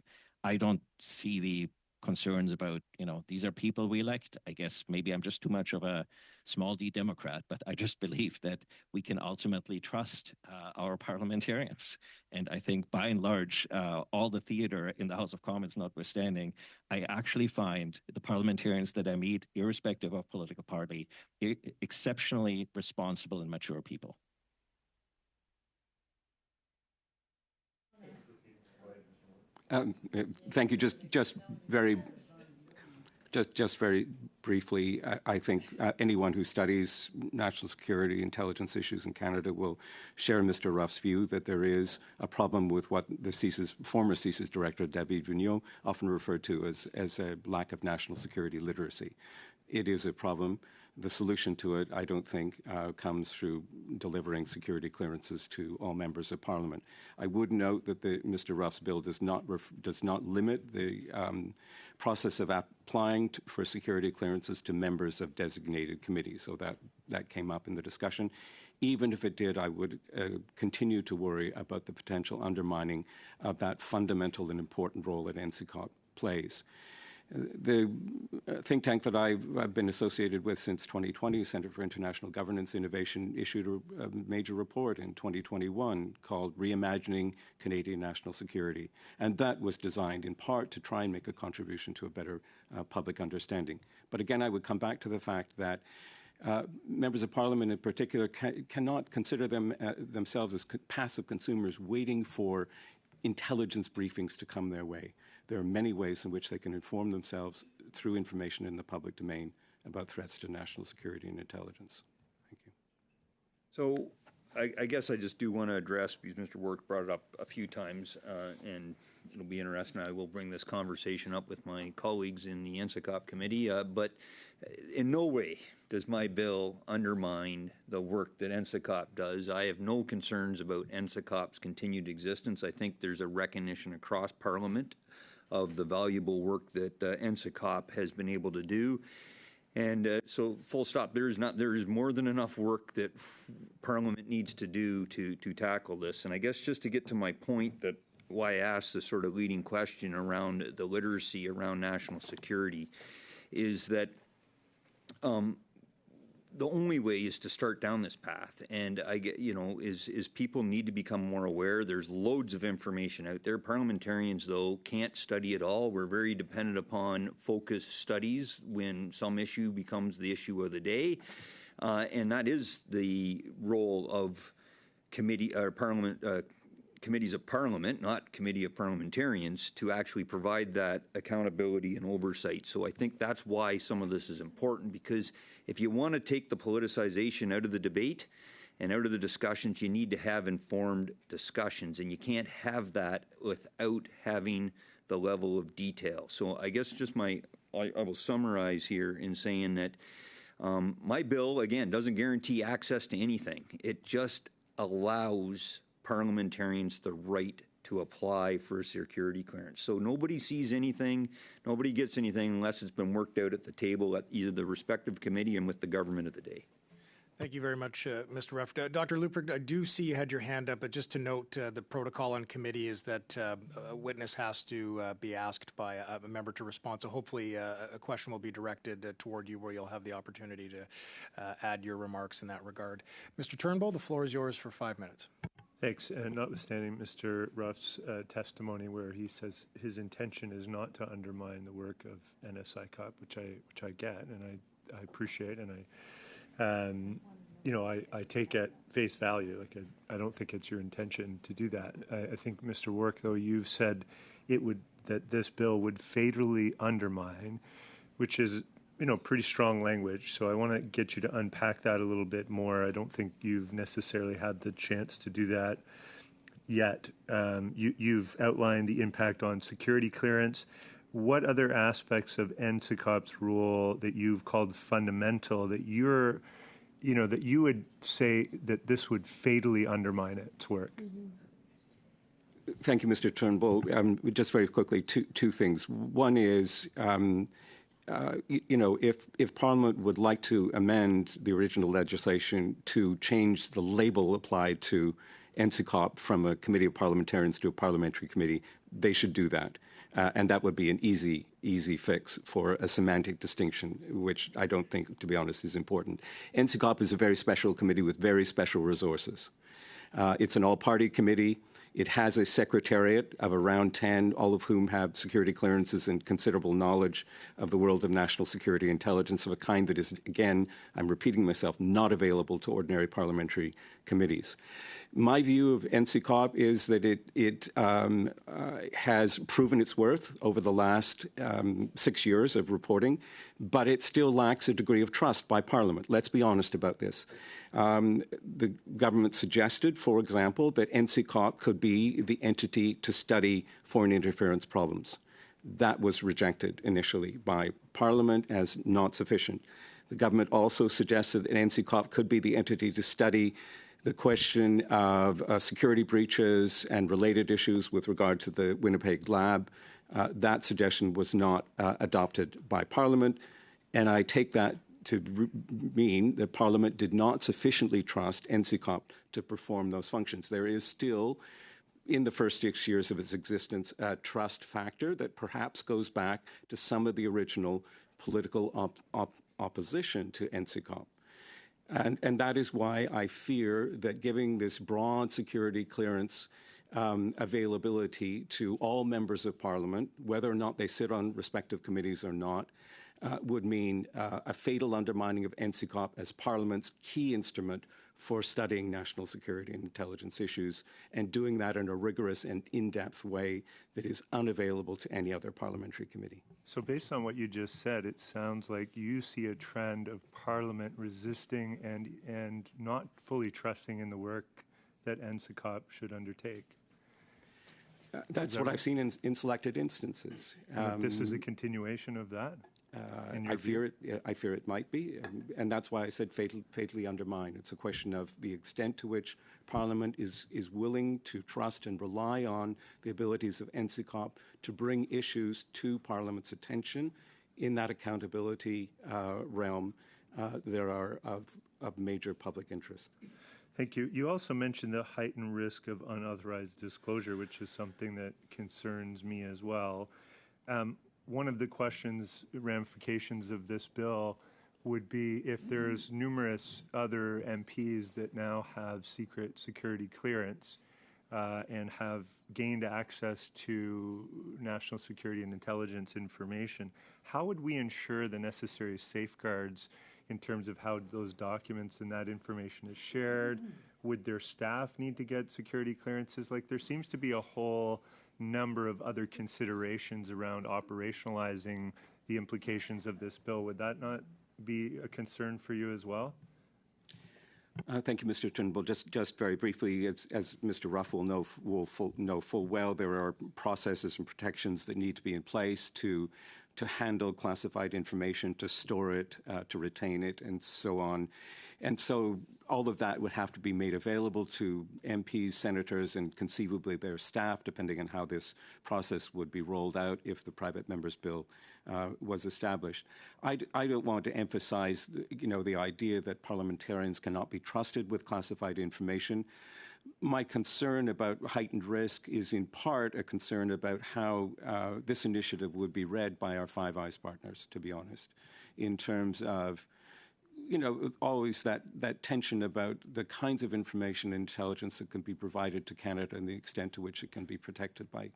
I don't see the concerns about, these are people we elect. I guess maybe I'm just too much of a small d Democrat, but I just believe that we can ultimately trust our parliamentarians. And I think by and large, all the theater in the House of Commons notwithstanding, I actually find the parliamentarians that I meet, irrespective of political party, exceptionally responsible and mature people. Thank you. Just very briefly, I think anyone who studies national security intelligence issues in Canada will share Mr. Ruff's view that there is a problem with what the former CSIS director, David Vigneault, often referred to as a lack of national security literacy. It is a problem. The solution to it, I don't think, comes through delivering security clearances to all members of Parliament. I would note that Mr. Ruff's bill does not limit the process of applying for security clearances to members of designated committees. So that came up in the discussion. Even if it did, I would continue to worry about the potential undermining of that fundamental and important role that NCCOP plays. The think tank that I've been associated with since 2020, Center for International Governance Innovation, issued a major report in 2021 called Reimagining Canadian National Security. And that was designed in part to try and make a contribution to a better public understanding. But again, I would come back to the fact that members of Parliament in particular cannot consider themselves as passive consumers waiting for intelligence briefings to come their way. There are many ways in which they can inform themselves through information in the public domain about threats to national security and intelligence. Thank you. So I guess I just do want to address, because Mr. Work brought it up a few times, and it'll be interesting. I will bring this conversation up with my colleagues in the NSICOP committee, but in no way does my bill undermine the work that NSICOP does. I have no concerns about NSICOP's continued existence. I think there's a recognition across Parliament of the valuable work that NSICOP has been able to do. And so full stop, there is more than enough work that Parliament needs to do to tackle this. And I guess just to get to my point, that why I asked the sort of leading question around the literacy around national security is that the only way is to start down this path. And I get, is people need to become more aware. There's loads of information out there. Parliamentarians, though, can't study it all. We're very dependent upon focused studies when some issue becomes the issue of the day. And that is the role of committees of Parliament, not committee of parliamentarians, to actually provide that accountability and oversight. So I think that's why some of this is important, because if you want to take the politicization out of the debate and out of the discussions, you need to have informed discussions, and you can't have that without having the level of detail. So I guess just I will summarize here in saying that my bill, again, doesn't guarantee access to anything. It just allows parliamentarians the right to apply for security clearance. So nobody sees anything, nobody gets anything unless it's been worked out at the table at either the respective committee and with the government of the day. Thank you very much, Mr. Ruff. Dr. Luprecht, I do see you had your hand up, but just to note, the protocol on committee is that a witness has to be asked by a member to respond. So hopefully a question will be directed toward you, where you'll have the opportunity to add your remarks in that regard. Mr. Turnbull, the floor is yours for 5 minutes. Thanks. And notwithstanding Mr. Ruff's testimony, where he says his intention is not to undermine the work of NSICOP, which I get and I appreciate, and I take at face value. Like I don't think it's your intention to do that. I think, Mr. Work, though, you've said that this bill would fatally undermine, which is pretty strong language. So I want to get you to unpack that a little bit more. I don't think you've necessarily had the chance to do that yet. You've outlined the impact on security clearance. What other aspects of NSICOP's rule that you've called fundamental that that you would say that this would fatally undermine its work? Mm-hmm. Thank you, Mr. Turnbull. Just very quickly, two things. One is, if Parliament would like to amend the original legislation to change the label applied to NSICOP from a committee of parliamentarians to a parliamentary committee, they should do that. And that would be an easy fix for a semantic distinction, which I don't think, to be honest, is important. NSICOP is a very special committee with very special resources. It's an all-party committee. It has a secretariat of around 10, all of whom have security clearances and considerable knowledge of the world of national security intelligence of a kind that is, again, I'm repeating myself, not available to ordinary parliamentary committees. My view of NSICOP is that it has proven its worth over the last 6 years of reporting, but it still lacks a degree of trust by Parliament. Let's be honest about this. The government suggested, for example, that NSICOP could be the entity to study foreign interference problems. That was rejected initially by Parliament as not sufficient. The government also suggested that NSICOP could be the entity to study the question of security breaches and related issues with regard to the Winnipeg lab. That suggestion was not adopted by Parliament, and I take that to mean that Parliament did not sufficiently trust NSICOP to perform those functions. There is still in the first 6 years of its existence, a trust factor that perhaps goes back to some of the original political opposition to NCCOP. And that is why I fear that giving this broad security clearance availability to all members of Parliament, whether or not they sit on respective committees or not, would mean a fatal undermining of NCCOP as Parliament's key instrument for studying national security and intelligence issues, and doing that in a rigorous and in-depth way that is unavailable to any other parliamentary committee. So based on what you just said, it sounds like you see a trend of Parliament resisting and not fully trusting in the work that NCCOP should undertake. That's what I've seen in selected instances. This is a continuation of that? I fear it might be, and that's why I said fatally undermine. It's a question of the extent to which Parliament is willing to trust and rely on the abilities of NCCOP to bring issues to Parliament's attention in that accountability realm that are of major public interest. Thank you. You also mentioned the heightened risk of unauthorized disclosure, which is something that concerns me as well. One of the ramifications of this bill would be if there's numerous other MPs that now have secret security clearance and have gained access to national security and intelligence information, how would we ensure the necessary safeguards in terms of how those documents and that information is shared? Would their staff need to get security clearances? Like, there seems to be a whole number of other considerations around operationalizing the implications of this bill. Would that not be a concern for you as well? Thank you, Mr. Turnbull. Just very briefly, as Mr. Ruff will know full well, there are processes and protections that need to be in place to handle classified information, to store it, to retain it, and so on. And so all of that would have to be made available to MPs, senators, and conceivably their staff, depending on how this process would be rolled out if the private member's bill was established. I don't want to emphasize, the idea that parliamentarians cannot be trusted with classified information. My concern about heightened risk is in part a concern about how this initiative would be read by our Five Eyes partners, to be honest, in terms of always that tension about the kinds of information and intelligence that can be provided to Canada and the extent to which it can be protected by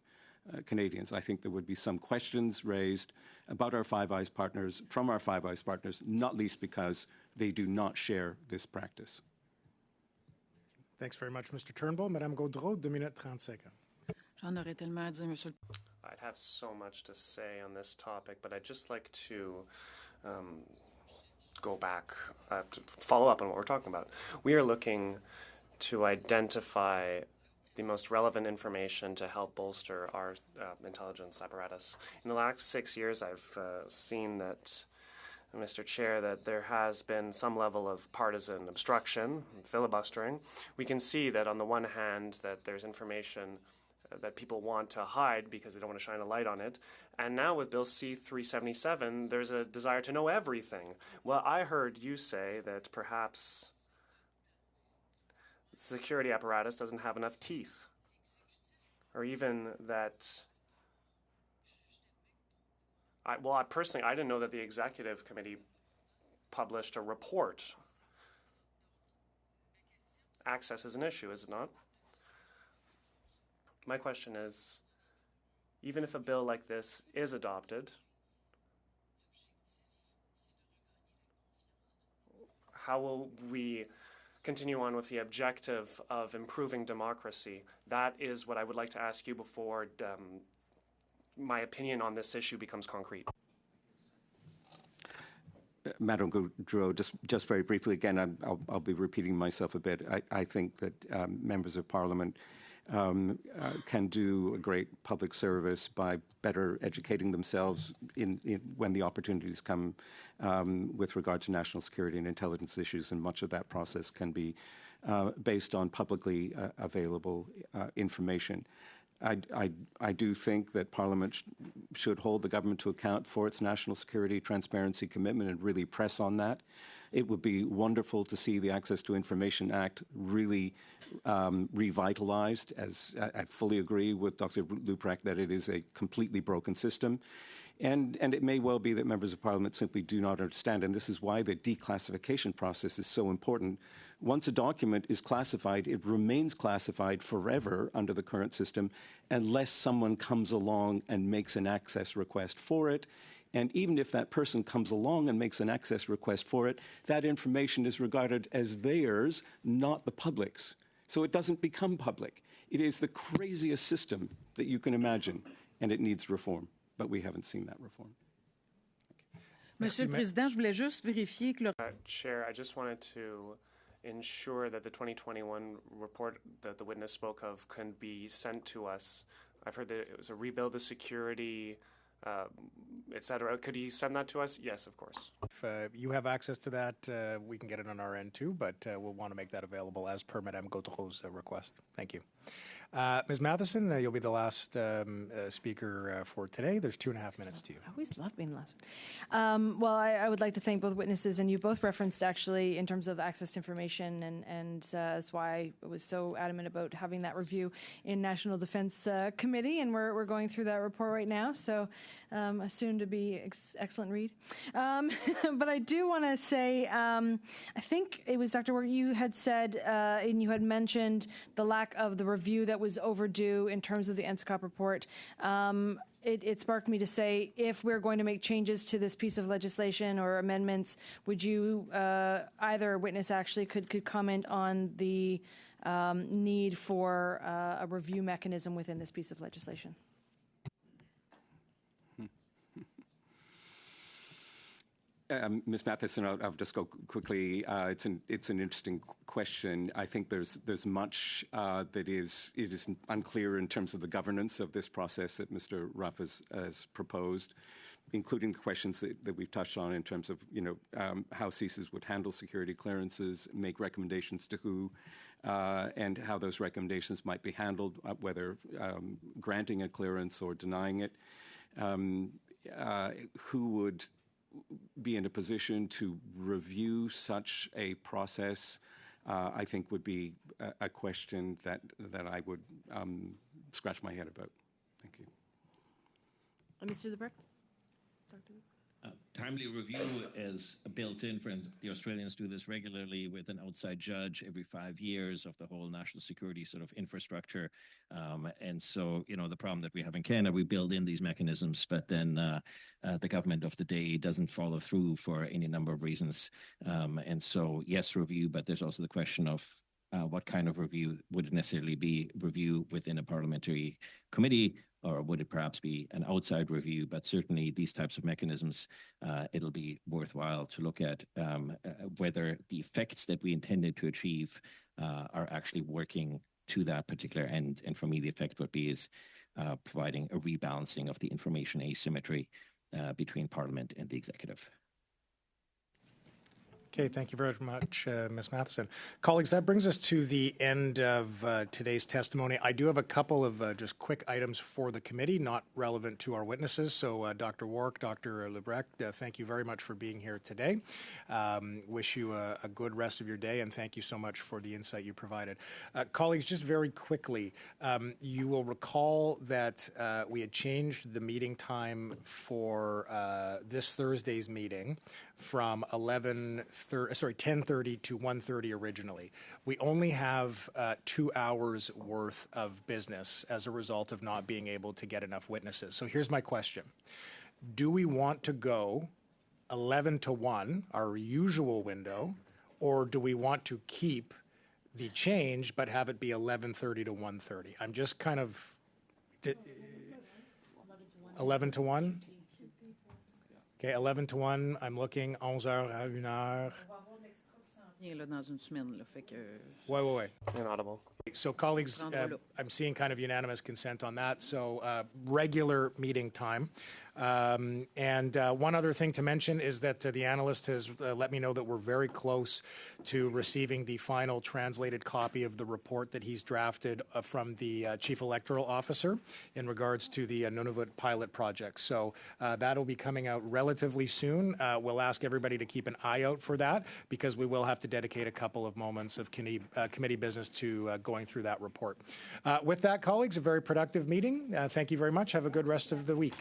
Canadians. I think there would be some questions raised about our Five Eyes partners, from our Five Eyes partners, not least because they do not share this practice. Thanks very much, Mr. Turnbull. Madame Gaudreau, 2 minutes 30 seconds. J'en aurais tellement à dire, Monsieur. I'd have so much to say on this topic, but I'd just like to go back, to follow up on what we're talking about. We are looking to identify the most relevant information to help bolster our intelligence apparatus. In the last 6 years, I've seen that, Mr. Chair, that there has been some level of partisan obstruction, filibustering. We can see that on the one hand that there's information that people want to hide because they don't want to shine a light on it. And now with Bill C-377, there's a desire to know everything. Well, I heard you say that perhaps the security apparatus doesn't have enough teeth, or even that I personally didn't know that the executive committee published a report. Access is an issue, is it not? My question is, even if a bill like this is adopted, how will we continue on with the objective of improving democracy? That is what I would like to ask you before my opinion on this issue becomes concrete. Madam Gaudreau, just very briefly, again, I'll be repeating myself a bit. I think that members of Parliament can do a great public service by better educating themselves when the opportunities come with regard to national security and intelligence issues, and much of that process can be based on publicly available information. I do think that Parliament should hold the government to account for its national security transparency commitment and really press on that. It would be wonderful to see the Access to Information Act really revitalized. As I fully agree with Dr. Luprecht that it is a completely broken system. And it may well be that members of parliament simply do not understand, and this is why the declassification process is so important. Once a document is classified, it remains classified forever under the current system unless someone comes along and makes an access request for it. And even if that person comes along and makes an access request for it, that information is regarded as theirs, not the public's. So it doesn't become public. It is the craziest system that you can imagine, and it needs reform. But we haven't seen that reform. Monsieur le Président, je voulais juste vérifier que le... Chair, I just wanted to ensure that the 2021 report that the witness spoke of can be sent to us. I've heard that it was a rebuild the security, et cetera. Could he send that to us? Yes, of course. If you have access to that, we can get it on our end too, but we'll want to make that available as per Madame Gaudreau's request. Thank you. Ms. Matheson, you'll be the last speaker for today. There's 2.5 minutes to you. I always love being the last one. Well, I would like to thank both witnesses, and you both referenced actually in terms of access to information, and that's why I was so adamant about having that review in National Defense Committee, and we're going through that report right now, so a soon-to-be excellent read. But I do want to say, I think it was Dr. Work, you had said, and you had mentioned the lack of the review that was overdue in terms of the NSCOP report. It sparked me to say, if we're going to make changes to this piece of legislation or amendments, would you, either witness actually could comment on the need for a review mechanism within this piece of legislation? Ms. Matheson, I'll just go quickly. It's an interesting question. I think there's much that is unclear in terms of the governance of this process that Mr. Ruff has proposed, including the questions that we've touched on in terms of how CSIS would handle security clearances, make recommendations to who, and how those recommendations might be handled, whether granting a clearance or denying it. Who would be in a position to review such a process, I think would be a question that I would scratch my head about. Thank you. Mr. Lebrecht? Timely review is built in, for the Australians do this regularly with an outside judge every 5 years of the whole national security sort of infrastructure. And so, the problem that we have in Canada, we build in these mechanisms, but then the government of the day doesn't follow through for any number of reasons. And so, yes, review, but there's also the question of what kind of review would it necessarily be review within a parliamentary committee, or would it perhaps be an outside review? But certainly these types of mechanisms, it'll be worthwhile to look at whether the effects that we intended to achieve are actually working to that particular end. And for me, the effect would be is providing a rebalancing of the information asymmetry between Parliament and the executive. Okay, thank you very much, Ms. Matheson. Colleagues, that brings us to the end of today's testimony. I do have a couple of just quick items for the committee, not relevant to our witnesses. So, Dr. Wark, Dr. Lebrecht, thank you very much for being here today. Wish you a good rest of your day, and thank you so much for the insight you provided. Colleagues, just very quickly, you will recall that we had changed the meeting time for this Thursday's meeting from 10:30 to 1:30 originally. We only have 2 hours worth of business as a result of not being able to get enough witnesses. So here's my question. Do we want to go 11 to 1, our usual window, or do we want to keep the change but have it be 11:30 to 1:30? I'm just kind of... 11 to 1? Okay, 11 to 1, I'm looking, 11h à 1h. Dans une semaine, là, fait que... Wait. Inaudible. So, colleagues, I'm seeing kind of unanimous consent on that. So, regular meeting time. And one other thing to mention is that the analyst has let me know that we're very close to receiving the final translated copy of the report that he's drafted from the Chief Electoral Officer in regards to the Nunavut pilot project. So that'll be coming out relatively soon. We'll ask everybody to keep an eye out for that because we will have to dedicate a couple of moments of committee business to going through that report. With that, colleagues, a very productive meeting. Thank you very much. Have a good rest of the week.